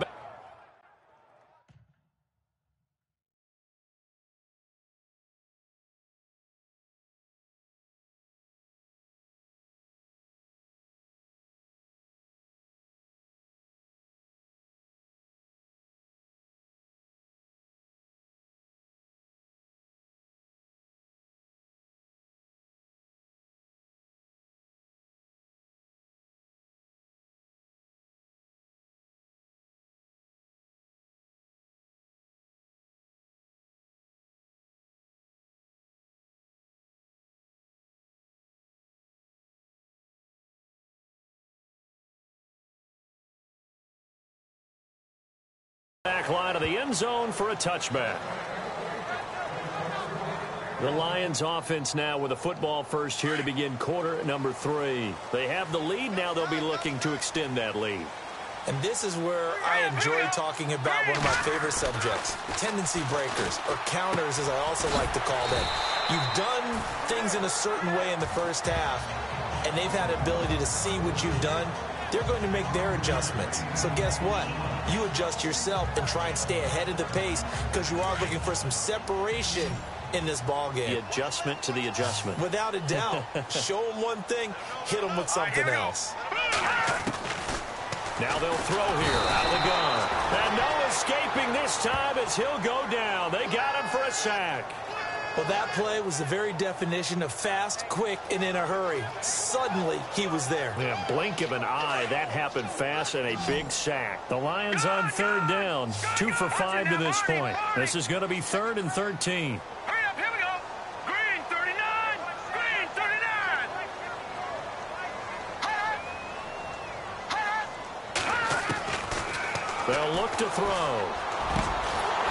back line of the end zone for a touchback. The Lions offense now with a football first here to begin quarter number 3. They have the lead. Now they'll be looking to extend that lead. And this is where I enjoy talking about one of my favorite subjects, tendency breakers, or counters as I also like to call them. You've done things in a certain way in the first half, and they've had the ability to see what you've done. They're going to make their adjustments. So guess what? You adjust yourself and try and stay ahead of the pace because you are looking for some separation in this ball game. The adjustment to the adjustment. Without a doubt. Show them one thing, hit them with something else. Now they'll throw here out of the gun. And no escaping this time as he'll go down. They got him for a sack. Well, that play was the very definition of fast, quick, and in a hurry. Suddenly, he was there. Yeah, blink of an eye. That happened fast and a big sack. The Lions on third down. 2 for 5 to this point. This is going to be 3rd and 13. Hurry up, here we go. Green 39. Green 39. They'll look to throw.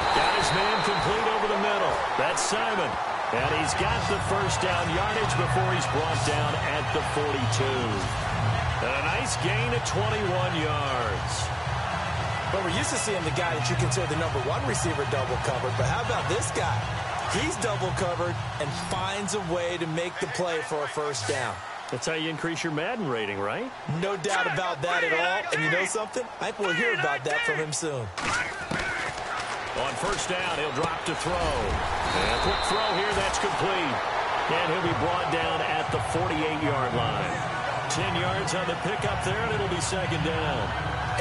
Got his man complete over the middle. That's Simon. And he's got the first down yardage before he's brought down at the 42. And a nice gain of 21 yards. But we're used to seeing the guy that you consider the number 1 receiver double covered. But how about this guy? He's double covered and finds a way to make the play for a first down. That's how you increase your Madden rating, right? No doubt about that at all. And you know something? I think we'll hear about that from him soon. On first down, he'll drop to throw. And a quick throw here, that's complete. And he'll be brought down at the 48-yard line. 10 yards on the pickup there, and it'll be second down.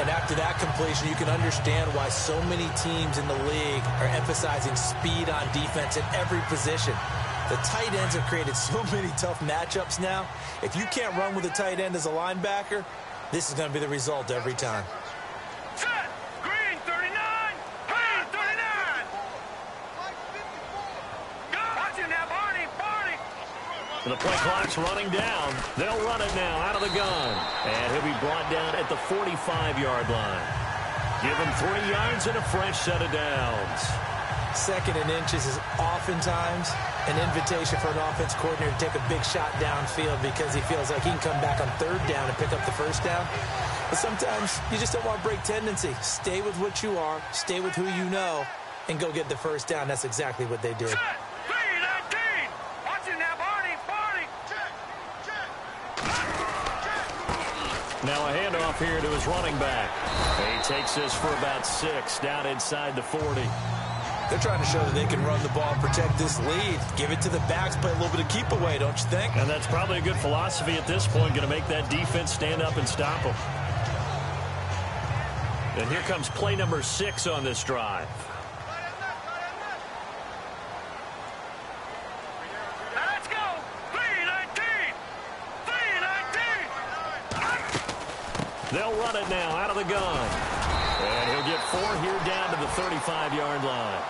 And after that completion, you can understand why so many teams in the league are emphasizing speed on defense at every position. The tight ends have created so many tough matchups now. If you can't run with a tight end as a linebacker, this is going to be the result every time. Set. Green 39. Green 39. Go. Watch it now, Barney. Barney. The play clock's running down. They'll run it now out of the gun. And he'll be brought down at the 45-yard line. Give him 3 yards and a fresh set of downs. 2nd and inches is oftentimes an invitation for an offense coordinator to take a big shot downfield because he feels like he can come back on 3rd down and pick up the first down. But sometimes you just don't want to break tendency. Stay with what you are, stay with who you know, and go get the first down. That's exactly what they did. Set. 3-19. Watch it now, Barney. Barney. Check. Now a handoff here to his running back. He takes this for about 6 down inside the 40. They're trying to show that they can run the ball and protect this lead. Give it to the backs, play a little bit of keep away, don't you think? And that's probably a good philosophy at this point, going to make that defense stand up and stop them. And here comes play number 6 on this drive. Let's go. 3-19. 3-19. They'll run it now out of the gun. And he'll get 4 here down to the 35-yard line.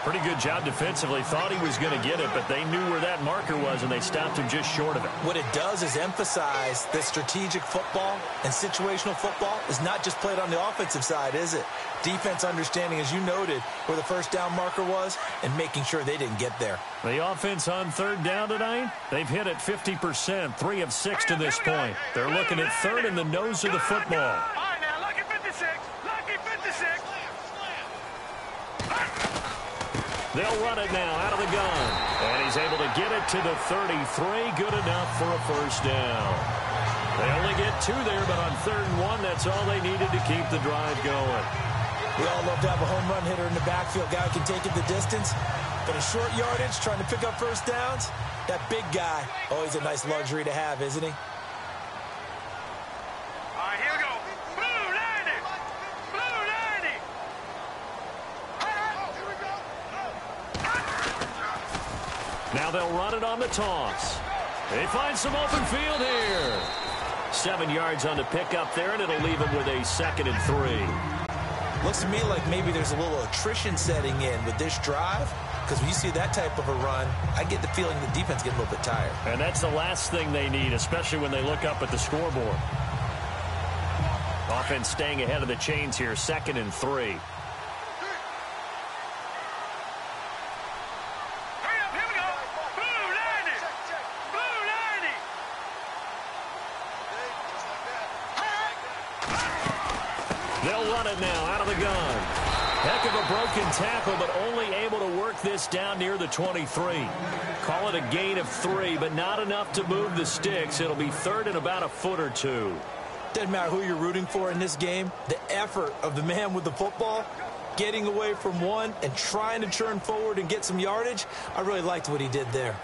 Pretty good job defensively. Thought he was going to get it, but they knew where that marker was, and they stopped him just short of it. What it does is emphasize that strategic football and situational football is not just played on the offensive side, is it? Defense understanding, as you noted, where the first down marker was and making sure they didn't get there. The offense on third down tonight, they've hit it 50%, 3 of 6 to this point. They're looking at third in the nose of the football. All right, now, lucky 56. Lucky 56. They'll run it now out of the gun. And he's able to get it to the 33. Good enough for a first down. They only get 2 there, but on 3rd and 1, that's all they needed to keep the drive going. We all love to have a home run hitter in the backfield. Guy who can take it the distance. But a short yardage, trying to pick up first downs, that big guy, always a nice luxury to have, isn't he? All right, here we go. Blue 90. Blue 90. Here we go. Now they'll run it on the toss. They find some open field here. 7 yards on the pickup there, and it'll leave them with a 2nd and 3. Looks to me like maybe there's a little attrition setting in with this drive, because when you see that type of a run, I get the feeling the defense getting a little bit tired. And that's the last thing they need, especially when they look up at the scoreboard. Offense staying ahead of the chains here, 2nd and 3. They'll run it now out of the gun. Heck of a broken tackle, but only able to work this down near the 23. Call it a gain of 3, but not enough to move the sticks. It'll be 3rd and about a foot or 2. Doesn't matter who you're rooting for in this game. The effort of the man with the football, getting away from one and trying to turn forward and get some yardage, I really liked what he did there.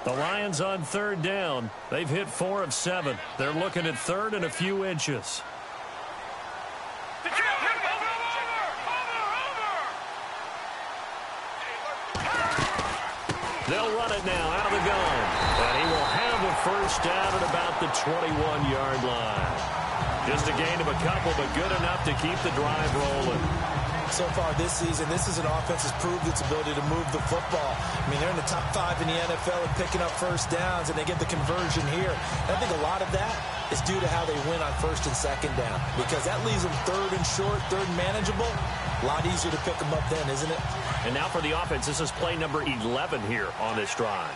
The Lions on 3rd down. They've hit 4 of 7. They're looking at 3rd and a few inches. They'll run it now out of the gun. And he will have a first down at about the 21-yard line. Just a gain of a couple, but good enough to keep the drive rolling. So far this season, this is an offense that's proved its ability to move the football. I mean, they're in the top 5 in the NFL and picking up first downs, and they get the conversion here. And I think a lot of that is due to how they win on 1st and 2nd down, because that leaves them 3rd and short, 3rd and manageable. A lot easier to pick them up then, isn't it? And now for the offense, this is play number 11 here on this drive.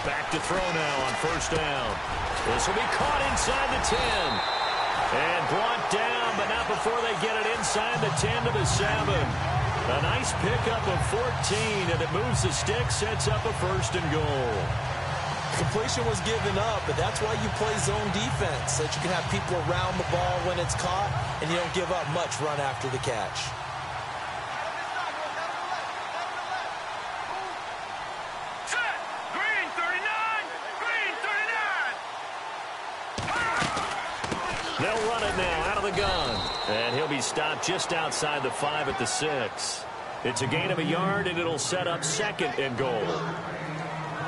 Back to throw now on 1st down. This will be caught inside the 10. And brought down, but not before they get it inside the 10 to the 7. A nice pickup of 14, and it moves the stick, sets up a 1st and goal. Completion was given up, but that's why you play zone defense, so that you can have people around the ball when it's caught, and you don't give up much run after the catch. They'll run it now out of the gun. And he'll be stopped just outside the 5 at the 6. It's a gain of a yard, and it'll set up 2nd and goal.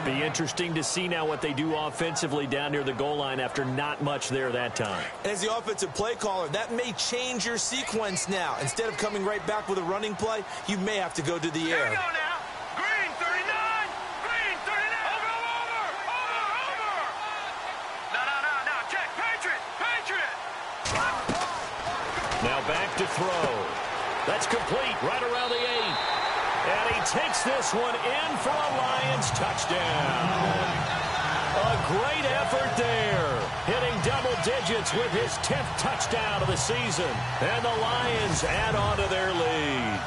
Be interesting to see now what they do offensively down near the goal line after not much there that time. As the offensive play caller, that may change your sequence now. Instead of coming right back with a running play, you may have to go to the air. Now back to throw. That's complete right around the 8. And he takes this one in for a Lions touchdown. A great effort there. Hitting double digits with his 10th touchdown of the season. And the Lions add on to their lead.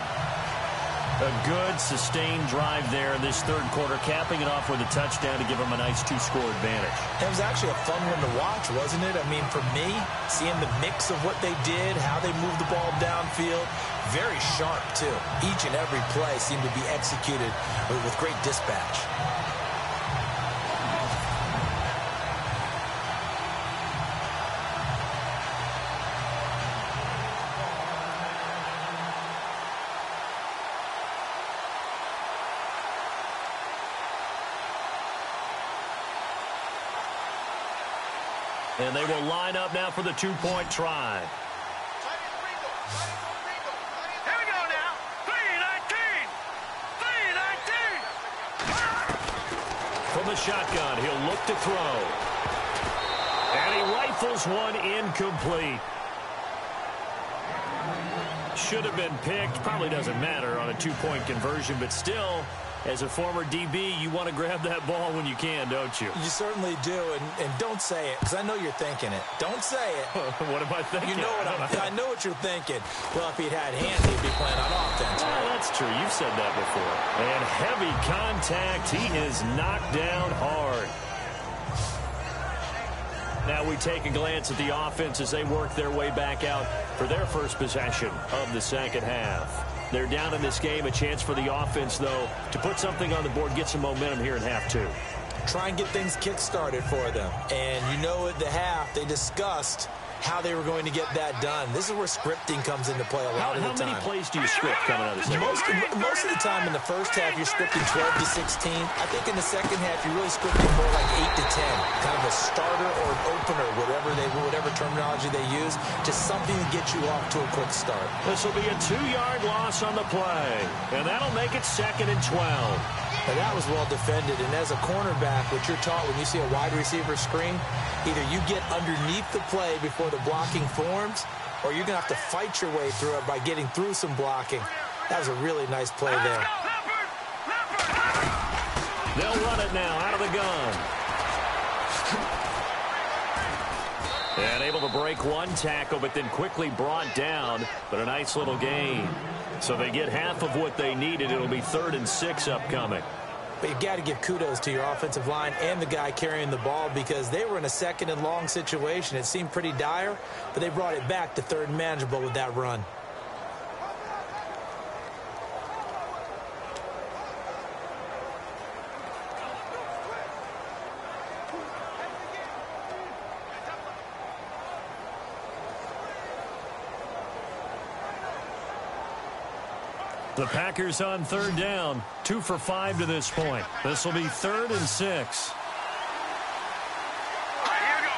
A good, sustained drive there in this 3rd quarter, capping it off with a touchdown to give them a nice 2-score advantage. It was actually a fun one to watch, wasn't it? I mean, for me, seeing the mix of what they did, how they moved the ball downfield, very sharp, too. Each and every play seemed to be executed with great dispatch. And they will line up now for the two-point try. Here we go now. 3-19. 3-19. From the shotgun, he'll look to throw. And he rifles one incomplete. Should have been picked. Probably doesn't matter on a two-point conversion, but still, as a former DB, you want to grab that ball when you can, don't you? You certainly do, and don't say it, because I know you're thinking it. Don't say it. What am I thinking? You know what I know what you're thinking. Well, if he'd had hands, he'd be playing on offense. Oh, that's true. You've said that before. And heavy contact. He is knocked down hard. Now we take a glance at the offense as they work their way back out for their first possession of the second half. They're down in this game. A chance for the offense, though, to put something on the board, get some momentum here in half two. Try and get things kick-started for them. And you know at the half, they discussed how they were going to get that done. This is where scripting comes into play a lot of the time. How many plays do you script coming out of the second half? Most of the time in the first half, you're scripting 12 to 16. I think in the second half, you're really scripting more like 8 to 10. Kind of a starter or an opener, whatever terminology they use. Just something to get you off to a quick start. This will be a 2-yard loss on the play. And that'll make it 2nd and 12. And that was well defended. And as a cornerback, what you're taught when you see a wide receiver screen, either you get underneath the play before the blocking forms, or you're going to have to fight your way through it by getting through some blocking. That was a really nice play there. They'll run it now out of the gun. And able to break one tackle, but then quickly brought down. But a nice little gain. So they get half of what they needed. It'll be 3rd and 6 upcoming. But you've got to give kudos to your offensive line and the guy carrying the ball, because they were in a 2nd and long situation. It seemed pretty dire, but they brought it back to 3rd and manageable with that run. The Packers on 3rd down, 2 for 5 to this point. This will be 3rd and 6. All right, here we go.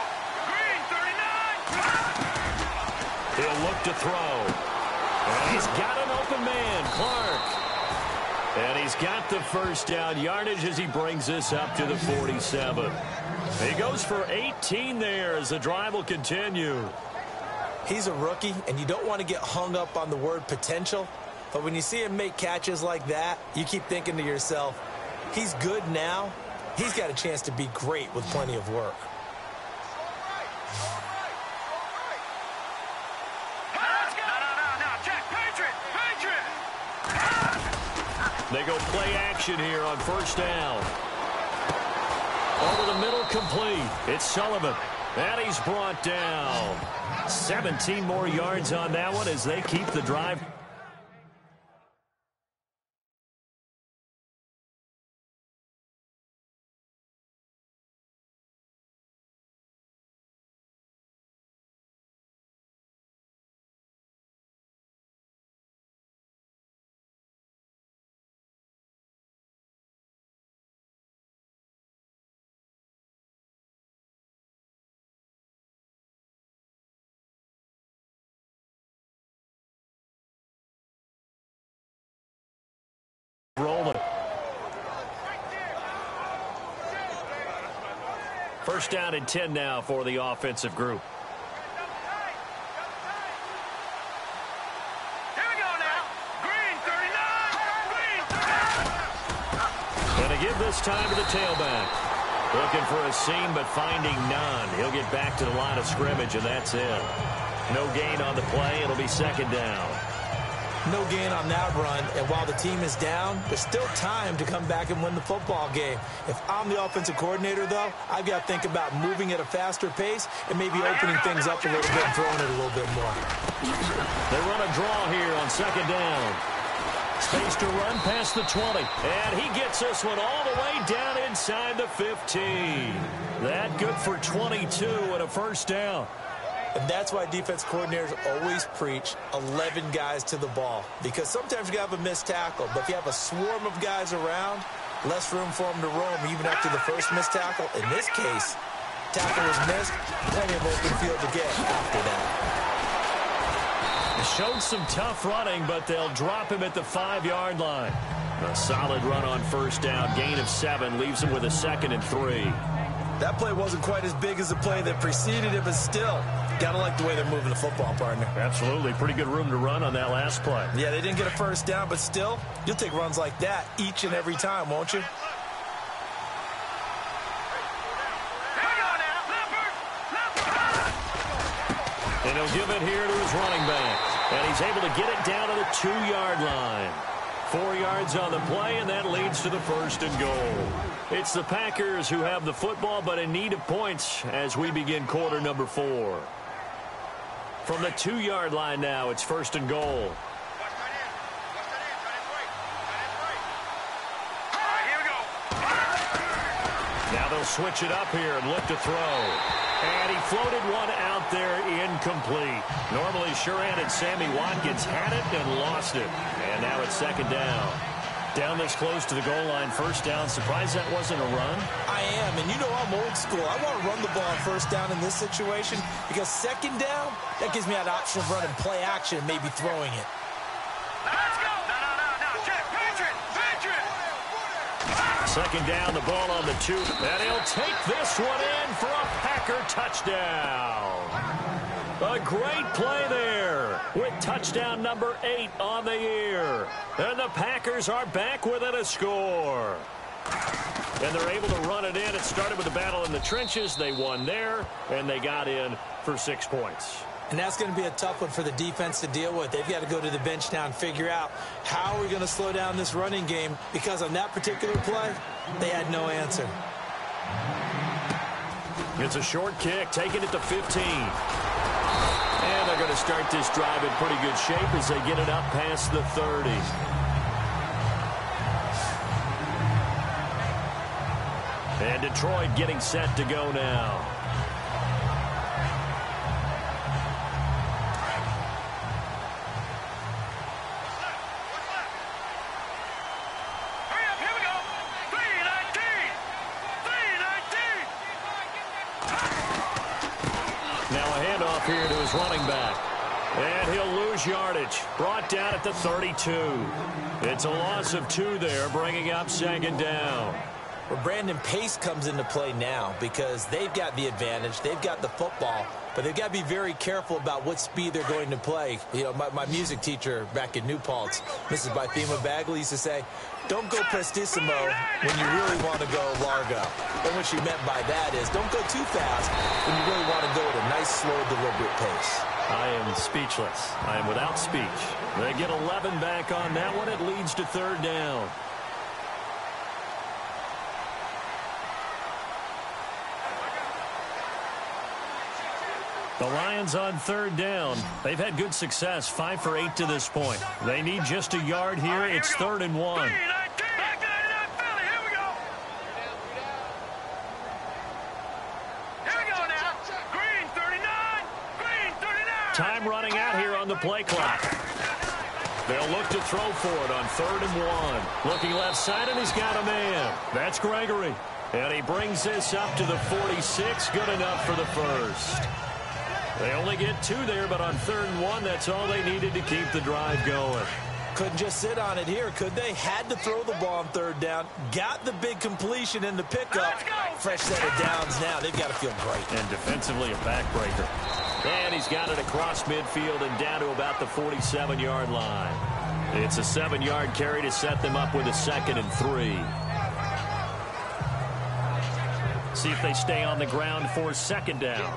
Green, 39. He'll look to throw. And he's got an open man, Clark. And he's got the first down yardage as he brings this up to the 47. He goes for 18 there as the drive will continue. He's a rookie, and you don't want to get hung up on the word potential. But when you see him make catches like that, you keep thinking to yourself, he's good now. He's got a chance to be great with plenty of work. No, check. Patriot. They go play action here on 1st down. Over the middle, complete. It's Sullivan. And he's brought down. 17 more yards on that one as they keep the drive. Rolling. 1st down and 10 now for the offensive group. Here we go now. Green, 39. And to give this time to the tailback. Looking for a seam, but finding none. He'll get back to the line of scrimmage, and that's it. No gain on the play. It'll be 2nd down. No gain on that run, and while the team is down, there's still time to come back and win the football game. If I'm the offensive coordinator, though, I've got to think about moving at a faster pace and maybe opening things up a little bit and throwing it a little bit more. They run a draw here on 2nd down. Space to run past the 20, and he gets this one all the way down inside the 15. That good for 22 and a 1st down. And that's why defense coordinators always preach 11 guys to the ball. Because sometimes you have a missed tackle, but if you have a swarm of guys around, less room for them to roam even after the first missed tackle. In this case, Tackle was missed. Plenty of open field to get after that. Showed some tough running, but they'll drop him at the 5-yard line. A solid run on first down. Gain of 7 leaves him with a 2nd and 3. That play wasn't quite as big as the play that preceded it, but still, gotta like the way they're moving the football, partner. Absolutely. Pretty good room to run on that last play. Yeah, they didn't get a first down, but still, you'll take runs like that each and every time, won't you? And he'll give it here to his running back. And he's able to get it down to the 2-yard line. 4 yards on the play, and that leads to the 1st and goal. It's the Packers who have the football, but in need of points as we begin quarter number 4. From the 2-yard line now, it's 1st and goal. Now they'll switch it up here and look to throw. And he floated one out there incomplete. Normally, sure-handed Sammy Watkins had it and lost it. And now it's 2nd down. Down this close to the goal line, 1st down. Surprised that wasn't a run? I am, and you know I'm old school. I want to run the ball on 1st down in this situation because 2nd down, that gives me that option of running play action and maybe throwing it. Let's go! No, check, Patriot! 2nd down, the ball on the 2. And he'll take this one in for a Packer touchdown. A great play there with touchdown number 8 on the year. And the Packers are back within a score. And they're able to run it in. It started with a battle in the trenches. They won there, and they got in for 6 points. And that's going to be a tough one for the defense to deal with. They've got to go to the bench now and figure out how are we going to slow down this running game, because on that particular play, they had no answer. It's a short kick, taking it to 15. And they're going to start this drive in pretty good shape as they get it up past the 30. And Detroit getting set to go now. Here to his running back. And he'll lose yardage. Brought down at the 32. It's a loss of 2 there, bringing up 2nd down. Well, Brandon, pace comes into play now because they've got the advantage. They've got the football, but they've got to be very careful about what speed they're going to play. You know, my music teacher back in New Paltz, Mrs. Bythema Bagley, used to say, don't go prestissimo when you really want to go largo. And what she meant by that is don't go too fast when you really want to go at a nice, slow, deliberate pace. I am speechless. I am without speech. They get 11 back on that one. It leads to 3rd down. The Lions on 3rd down. They've had good success, 5 for 8 to this point. They need just a yard here. It's 3rd and 1. Time running out here on the play clock. They'll look to throw for it on 3rd and 1. Looking left side, and he's got a man. That's Gregory. And he brings this up to the 46. Good enough for the 1st. They only get 2 there, but on 3rd and 1, that's all they needed to keep the drive going. Couldn't just sit on it here, could they? Had to throw the ball on 3rd down. Got the big completion in the pickup. Fresh set of downs now. They've got to feel great. And defensively, a backbreaker. And he's got it across midfield and down to about the 47-yard line. It's a 7-yard carry to set them up with a 2nd and 3. See if they stay on the ground for 2nd down.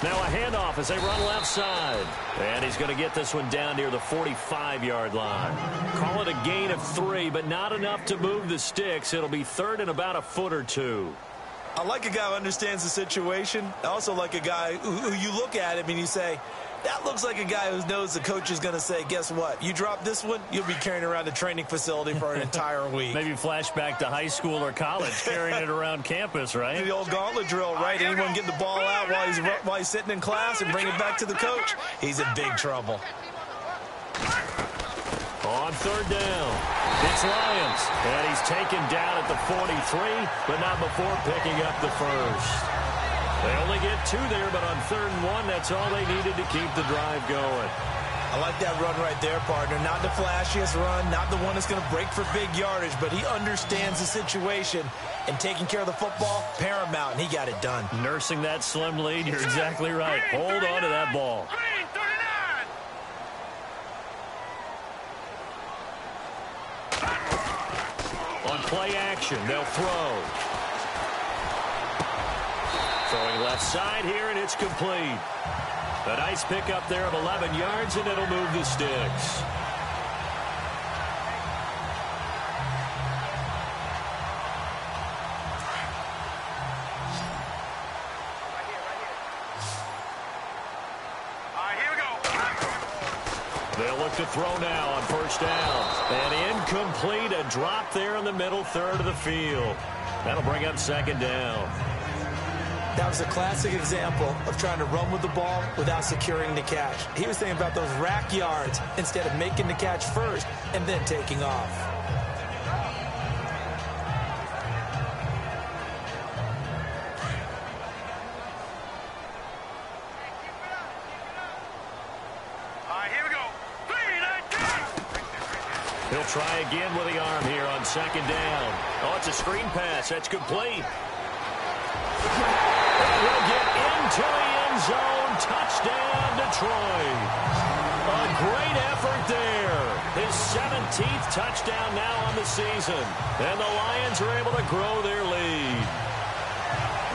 Now a handoff as they run left side. And he's going to get this one down near the 45-yard line. Call it a gain of 3, but not enough to move the sticks. It'll be 3rd and about a foot or 2. I like a guy who understands the situation. I also like a guy who you look at him and you say, that looks like a guy who knows the coach is going to say, guess what? You drop this one, you'll be carrying around a training facility for an entire week. Maybe flashback to high school or college, carrying it around campus, right? The old gauntlet drill, right? Anyone get the ball out while he's sitting in class and bring it back to the coach? He's in big trouble. On third down, it's Lions. And he's taken down at the 43, but not before picking up the first. They only get 2 there, but on 3rd and 1, that's all they needed to keep the drive going. I like that run right there, partner. Not the flashiest run, not the one that's going to break for big yardage, but he understands the situation, and taking care of the football, paramount, and he got it done. Nursing that slim lead, you're exactly right. Hold on to that ball. On play action, they'll throw. Throwing left side here, and it's complete. A nice pickup there of 11 yards, and it'll move the sticks. They'll look to throw now on first down. And incomplete, a drop there in the middle third of the field. That'll bring up 2nd down. That was a classic example of trying to run with the ball without securing the catch. He was thinking about those rack yards instead of making the catch first and then taking off. Here we go. He'll try again with the arm here on 2nd down. Oh, it's a screen pass. That's complete. Will get into the end zone. Touchdown, Detroit. A great effort there. His 17th touchdown now on the season. And the Lions are able to grow their lead.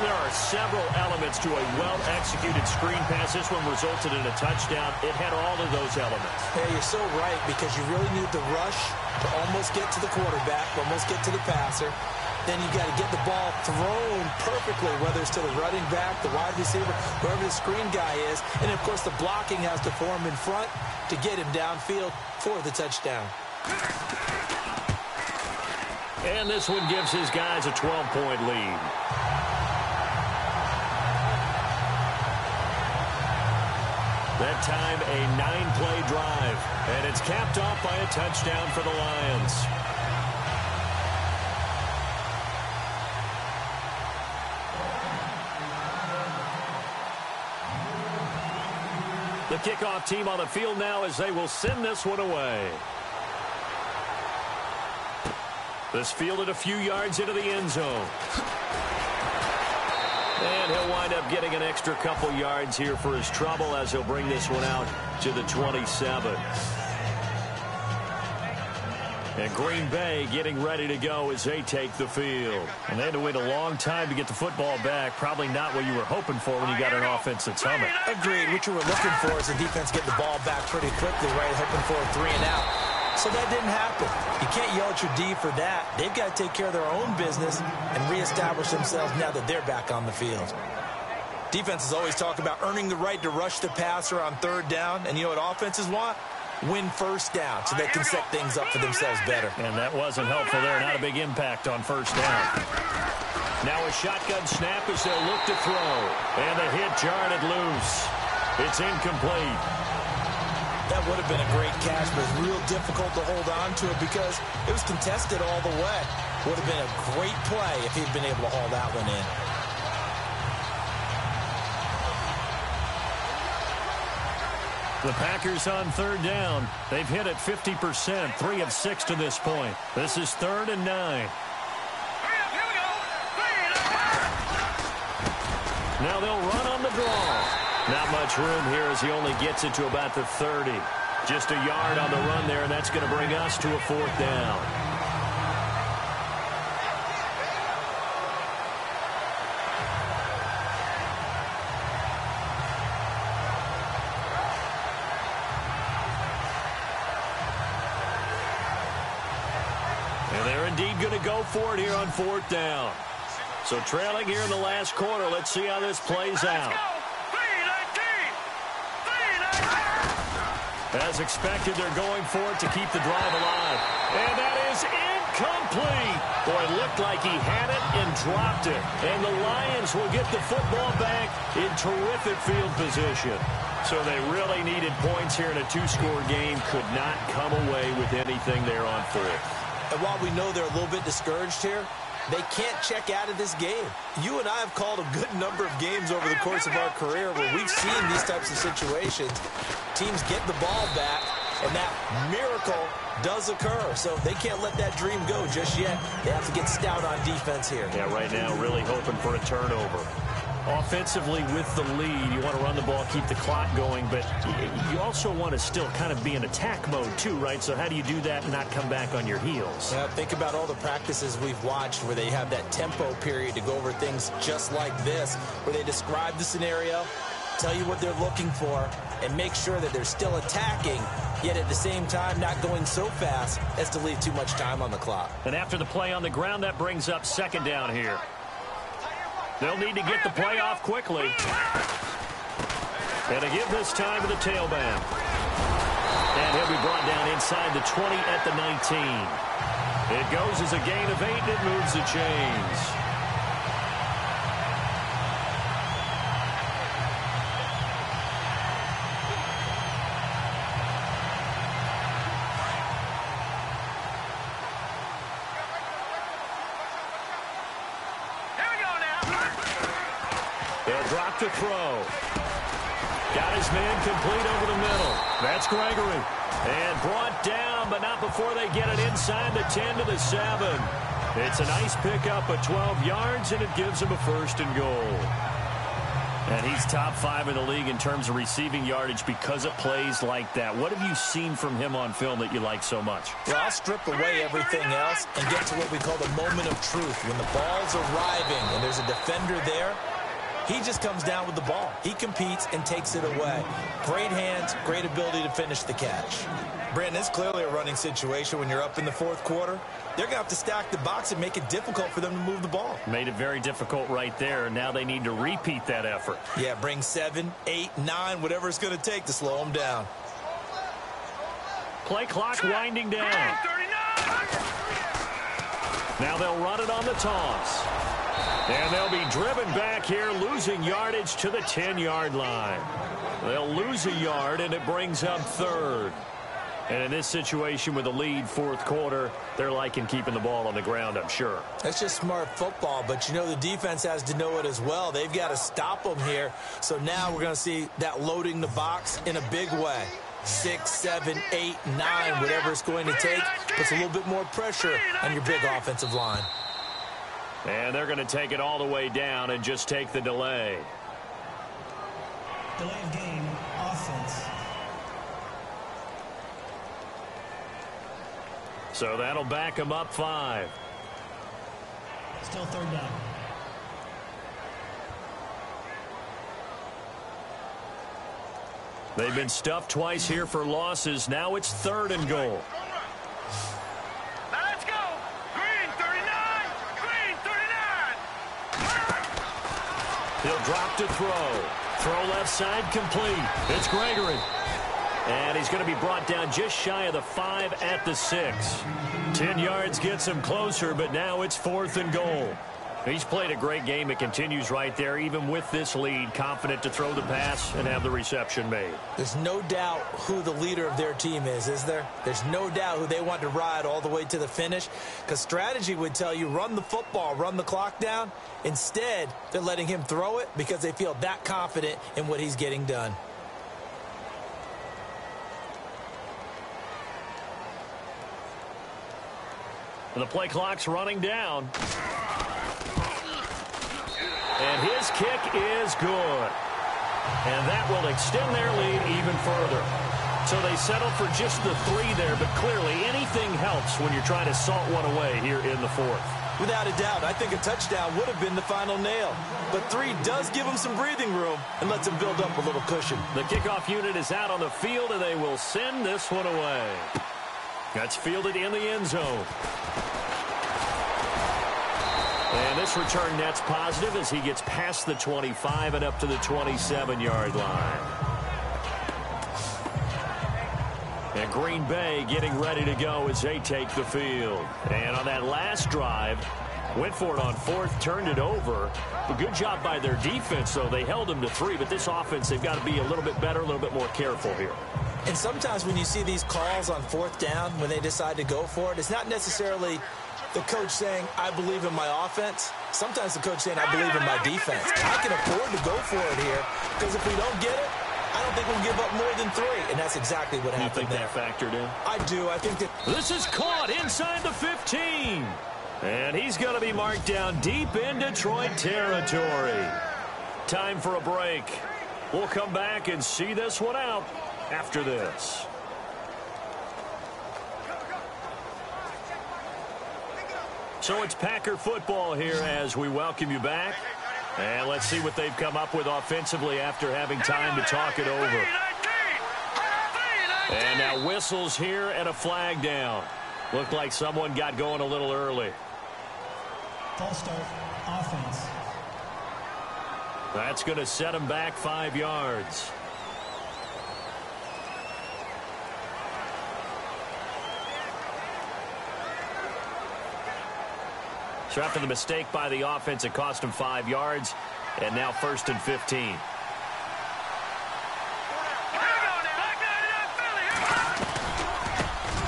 There are several elements to a well-executed screen pass. This one resulted in a touchdown. It had all of those elements. Yeah, you're so right, because you really need the rush to almost get to the quarterback, almost get to the passer. Then you got to get the ball thrown perfectly, whether it's to the running back, the wide receiver, whoever the screen guy is. And, of course, the blocking has to form in front to get him downfield for the touchdown. And this one gives his guys a 12-point lead. That time, a 9-play drive. And it's capped off by a touchdown for the Lions. The kickoff team on the field now as they will send this one away. This fielded a few yards into the end zone. And he'll wind up getting an extra couple yards here for his trouble as he'll bring this one out to the 27. And Green Bay getting ready to go as they take the field. And they had to wait a long time to get the football back. Probably not what you were hoping for when you got an offense that's humming. Agreed. What you were looking for is the defense getting the ball back pretty quickly, right? Hoping for a 3 and out. So that didn't happen. You can't yell at your D for that. They've got to take care of their own business and reestablish themselves now that they're back on the field. Defenses always talk about earning the right to rush the passer on 3rd down. And you know what offenses want? Win first down so they can set things up for themselves better. And that wasn't helpful there. Not a big impact on first down. Now a shotgun snap as they'll look to throw. And the hit jarred it loose. It's incomplete. That would have been a great catch, but it's real difficult to hold on to it because it was contested all the way. Would have been a great play if he'd been able to haul that one in. The Packers on 3rd down. They've hit it 50%, 3 of 6 to this point. This is 3rd and 9. Now they'll run on the draw. Not much room here as he only gets it to about the 30. Just a yard on the run there, and that's going to bring us to a 4th down. And they're indeed going to go for it here on 4th down. So trailing here in the last quarter. Let's see how this plays out. As expected, they're going for it to keep the drive alive. And that is incomplete. Boy, it looked like he had it and dropped it. And the Lions will get the football back in terrific field position. So they really needed points here in a two-score game. Could not come away with anything there on fourth. And while we know they're a little bit discouraged here, they can't check out of this game. You and I have called a good number of games over the course of our career where we've seen these types of situations. Teams get the ball back, and that miracle does occur. So they can't let that dream go just yet. They have to get stout on defense here. Yeah, right now really hoping for a turnover. Offensively with the lead, you want to run the ball, keep the clock going, but you also want to still kind of be in attack mode too, right? So how do you do that and not come back on your heels? Yeah, think about all the practices we've watched where they have that tempo period to go over things just like this, where they describe the scenario, tell you what they're looking for, and make sure that they're still attacking, yet at the same time not going so fast as to leave too much time on the clock. And after the play on the ground, that brings up second down here. They'll need to get the play off quickly. And to give this time to the tailback. And he'll be brought down inside the 20 at the 19. It goes as a gain of 8, and it moves the chains. To throw. Got his man complete over the middle. That's Gregory. And brought down, but not before they get it inside the 10 to the 7. It's a nice pickup of 12 yards, and it gives him a 1st and goal. And he's top 5 in the league in terms of receiving yardage because of plays like that. What have you seen from him on film that you like so much? Well, I'll strip away everything else and get to what we call the moment of truth. When the ball's arriving and there's a defender there, he just comes down with the ball. He competes and takes it away. Great hands, great ability to finish the catch. Brandon, it's clearly a running situation when you're up in the fourth quarter. They're going to have to stack the box and make it difficult for them to move the ball. Made it very difficult right there, and now they need to repeat that effort. Yeah, bring 7, 8, 9, whatever it's going to take to slow them down. Play clock winding down. Now they'll run it on the toss. And they'll be driven back here, losing yardage to the 10-yard line. They'll lose a yard, and it brings up 3rd. And in this situation with the lead, fourth quarter, they're liking keeping the ball on the ground, I'm sure. That's just smart football, but you know the defense has to know it as well. They've got to stop them here. So now we're going to see that loading the box in a big way. 6, 7, 8, 9, whatever it's going to take, puts a little bit more pressure on your big offensive line. And they're going to take it all the way down and just take the delay. Delay of game, offense. So that'll back them up 5. Still 3rd down. They've been stuffed twice here for losses. Now it's 3rd and goal. Let's go. Green 39. Green 39. He'll drop to throw. Throw left side complete. It's Gregory. And he's going to be brought down just shy of the 5 at the 6. 10 yards gets him closer, but now it's 4th and goal. He's played a great game. It continues right there, even with this lead, confident to throw the pass and have the reception made. There's no doubt who the leader of their team is there? There's no doubt who they want to ride all the way to the finish, because strategy would tell you run the football, run the clock down. Instead, they're letting him throw it because they feel that confident in what he's getting done. The play clock's running down. And his kick is good. And that will extend their lead even further. So they settle for just the 3 there, but clearly anything helps when you're trying to salt one away here in the 4th. Without a doubt, I think a touchdown would have been the final nail. But 3 does give them some breathing room and lets them build up a little cushion. The kickoff unit is out on the field, and they will send this one away. That's fielded in the end zone. And this return net's positive as he gets past the 25 and up to the 27-yard line. And Green Bay getting ready to go as they take the field. And on that last drive, went for it on fourth, turned it over. A good job by their defense, though. They held them to 3, but this offense, they've got to be a little bit better, a little bit more careful here. And sometimes when you see these calls on fourth down, when they decide to go for it, it's not necessarily the coach saying, I believe in my offense. Sometimes the coach saying, I believe in my defense. I can afford to go for it here because if we don't get it, I don't think we'll give up more than 3. And that's exactly what happened there. You think that factored in? I do. I think that this is caught inside the 15. And he's going to be marked down deep in Detroit territory. Time for a break. We'll come back and see this one out after this. So it's Packer football here as we welcome you back. And let's see what they've come up with offensively after having time to talk it over. And now whistles here and a flag down. Looked like someone got going a little early. False start, offense. That's going to set him back 5 yards. So after the mistake by the offense, it cost him 5 yards. And now 1st and 15.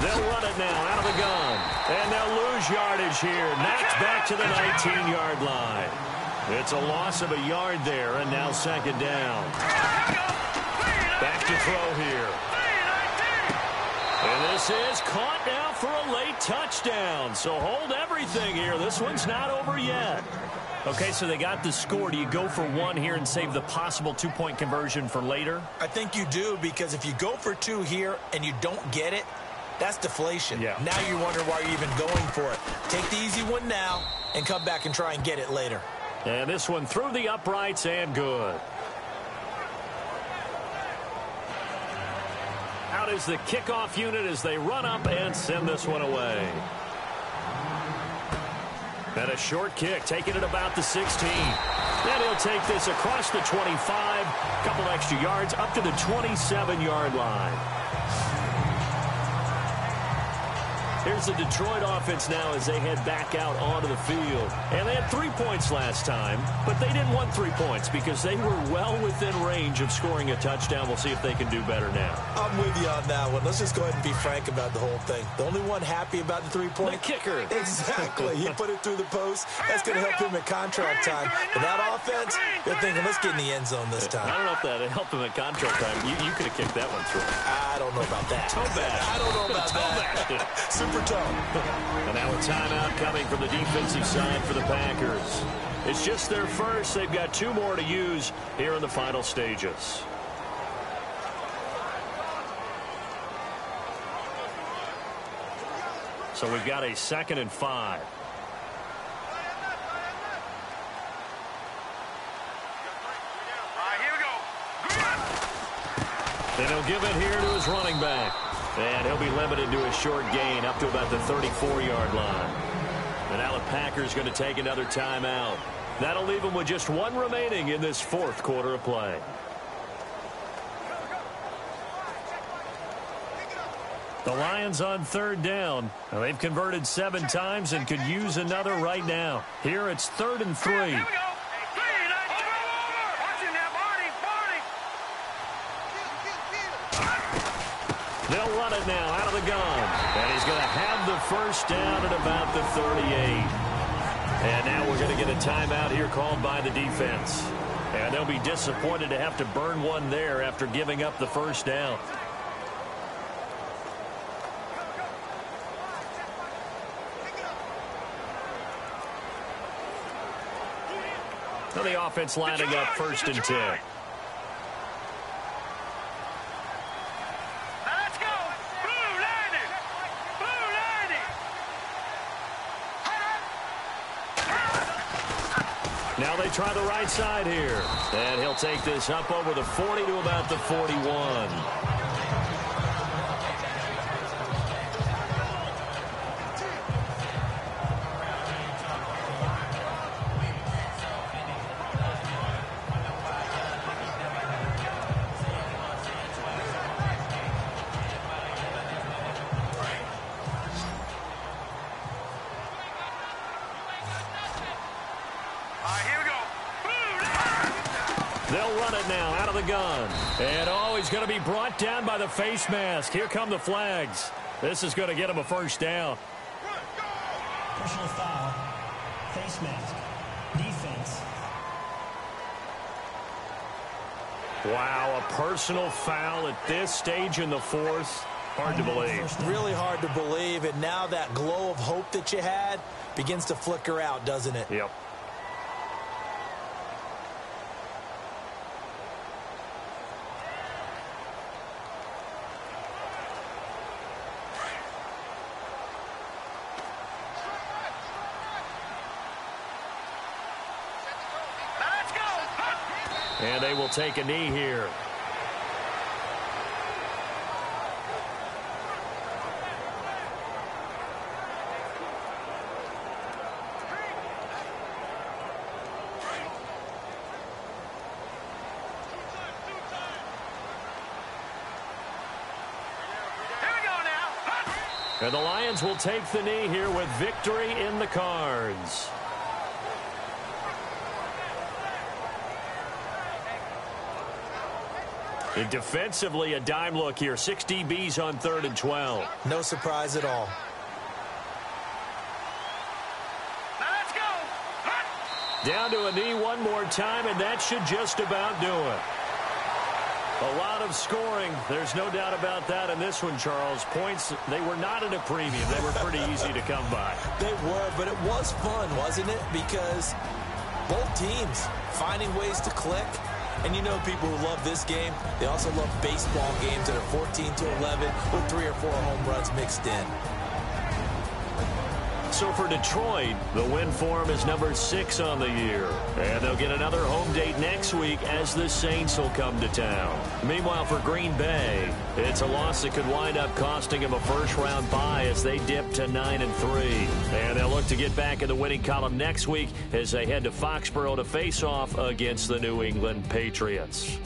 They'll run it now out of the gun. And they'll lose yardage here. Knocked back to the 19-yard line. It's a loss of a yard there, and now 2nd down. Back to throw here. And this is caught now for a late touchdown. So hold everything here. This one's not over yet. Okay, so they got the score. Do you go for 1 here and save the possible 2-point conversion for later? I think you do, because if you go for 2 here and you don't get it, that's deflation. Yeah. Now you wonder why you're even going for it. Take the easy one now and come back and try and get it later. And this one through the uprights and good. Out is the kickoff unit as they run up and send this one away. And a short kick, taking it about the 16. Then he'll take this across the 25, couple extra yards, up to the 27-yard line. Here's the Detroit offense now as they head back out onto the field. And they had 3 points last time, but they didn't want 3 points because they were well within range of scoring a touchdown. We'll see if they can do better now. I'm with you on that one. Let's just go ahead and be frank about the whole thing. The only one happy about the 3-point? The kicker. Exactly. He put it through the post. That's going to help him at contract time. But that offense, they're thinking, let's get in the end zone this time. I don't know if that helped him at contract time. You could have kicked that one through. I don't know about that. Toe bash. I don't know about that. Super toe. And now a timeout coming from the defensive side for the Packers. It's just their first. They've got 2 more to use here in the final stages. So we've got a 2nd and 5. And he'll give it here to his running back. And he'll be limited to a short gain up to about the 34-yard line. And now the Packers going to take another timeout. That'll leave them with just 1 remaining in this 4th quarter of play. The Lions on 3rd down. Now they've converted 7 times and could use another right now. Here it's 3rd and 3. They'll run it now out of the gun. And he's going to have the 1st down at about the 38. And now we're going to get a timeout here called by the defense. And they'll be disappointed to have to burn one there after giving up the 1st down. So the offense lining up 1st and 10. Now they try the right side here. And he'll take this up over the 40 to about the 41. it now out of the gun. And, oh, he's going to be brought down by the face mask. Here come the flags. This is going to get him a first down. Personal foul. Face mask. Defense. Wow, a personal foul at this stage in the fourth. Hard to believe. Really hard to believe. And now that glow of hope that you had begins to flicker out, doesn't it? Yep. Let's go. And they will take a knee here. And the Lions will take the knee here with victory in the cards. And defensively, a dime look here. 6 DBs on 3rd and 12. No surprise at all. Let's go. Down to a knee one more time, and that should just about do it. A lot of scoring. There's no doubt about that in this one, Charles. Points, they were not at a premium. They were pretty easy to come by. They were, but it was fun, wasn't it? Because both teams finding ways to click. And you know people who love this game, they also love baseball games that are 14-11 with 3 or 4 home runs mixed in. So for Detroit, the win for them is number 6 on the year. And they'll get another home date next week as the Saints will come to town. Meanwhile, for Green Bay, it's a loss that could wind up costing them a first-round bye as they dip to 9-3. And they'll look to get back in the winning column next week as they head to Foxborough to face off against the New England Patriots.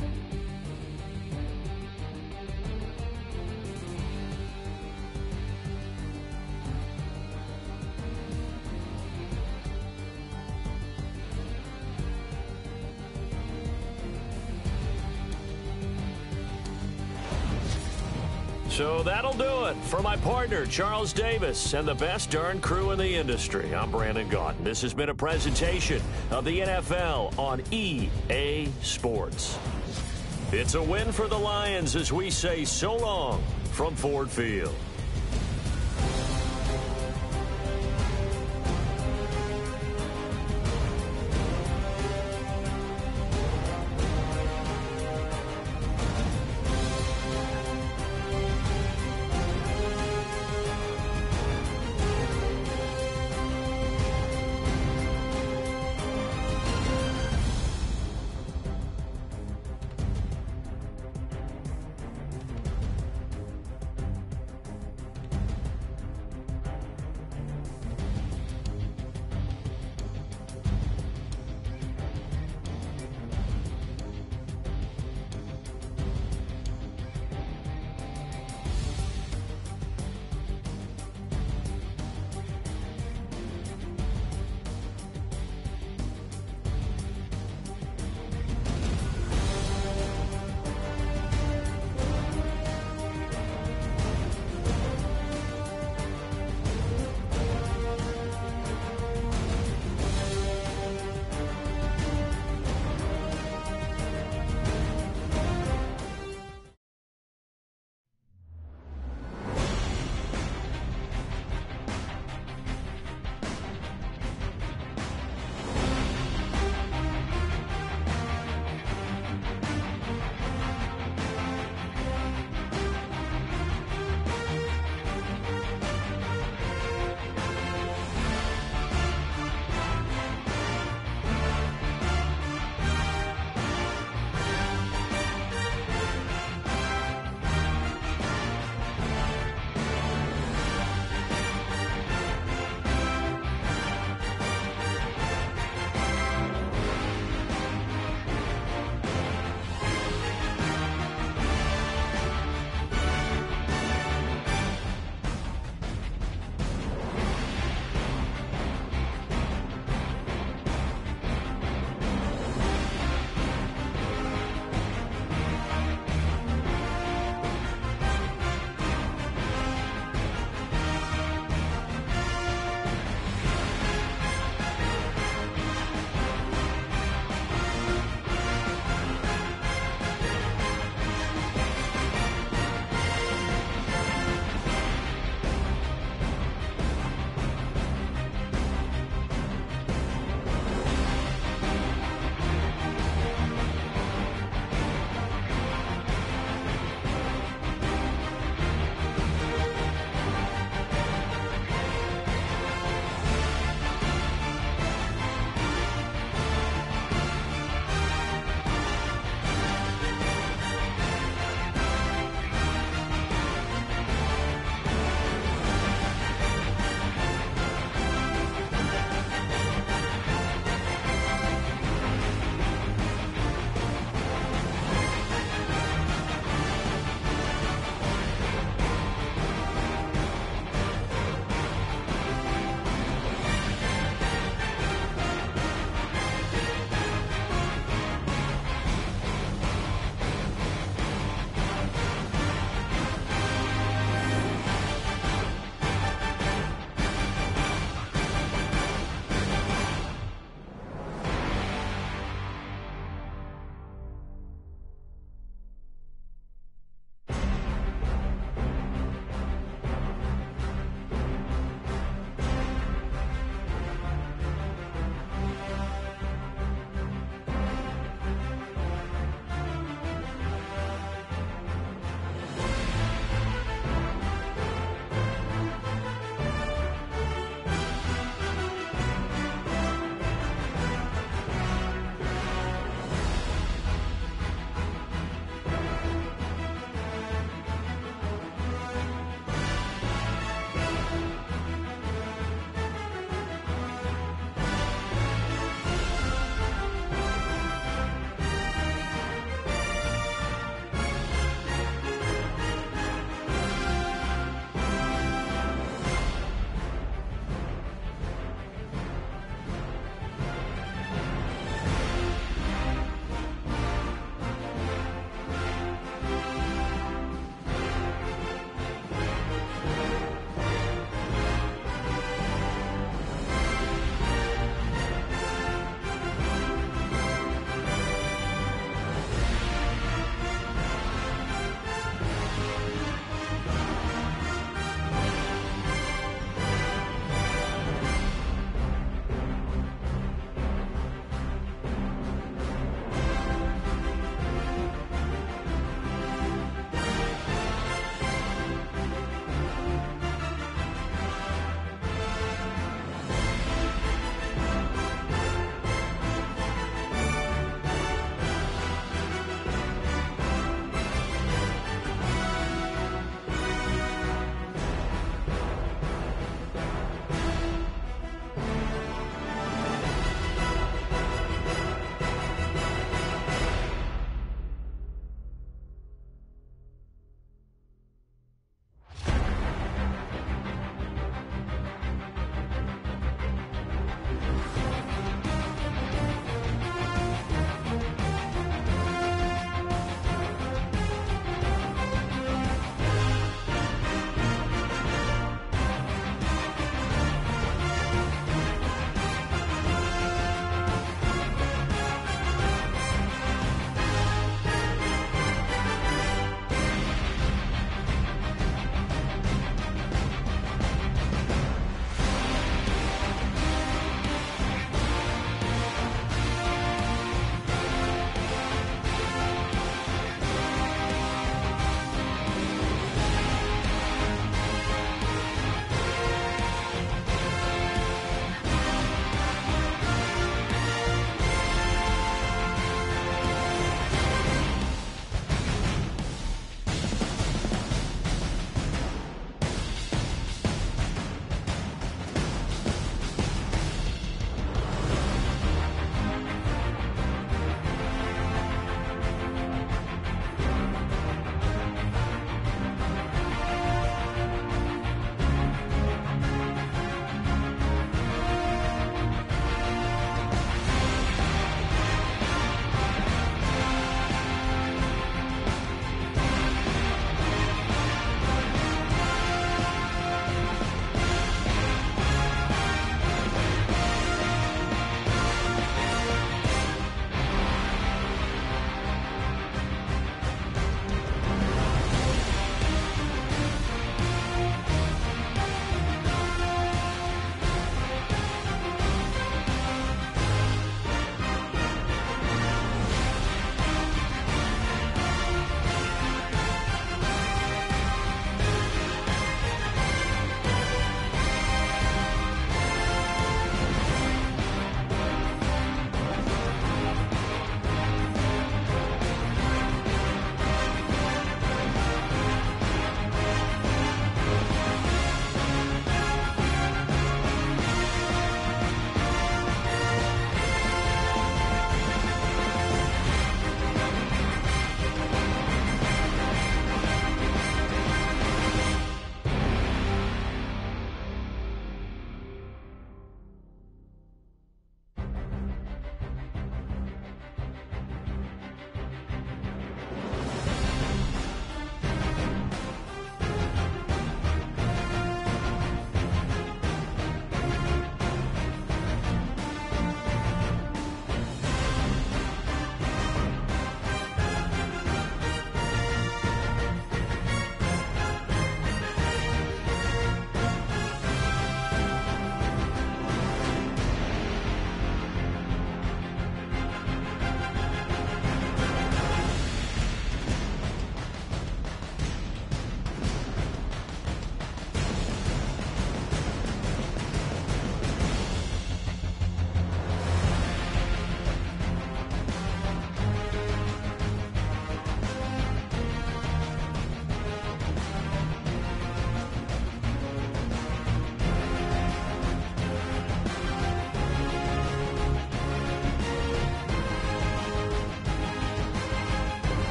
So that'll do it for my partner, Charles Davis, and the best darn crew in the industry. I'm Brandon Gaudin. This has been a presentation of the NFL on EA Sports. It's a win for the Lions as we say so long from Ford Field.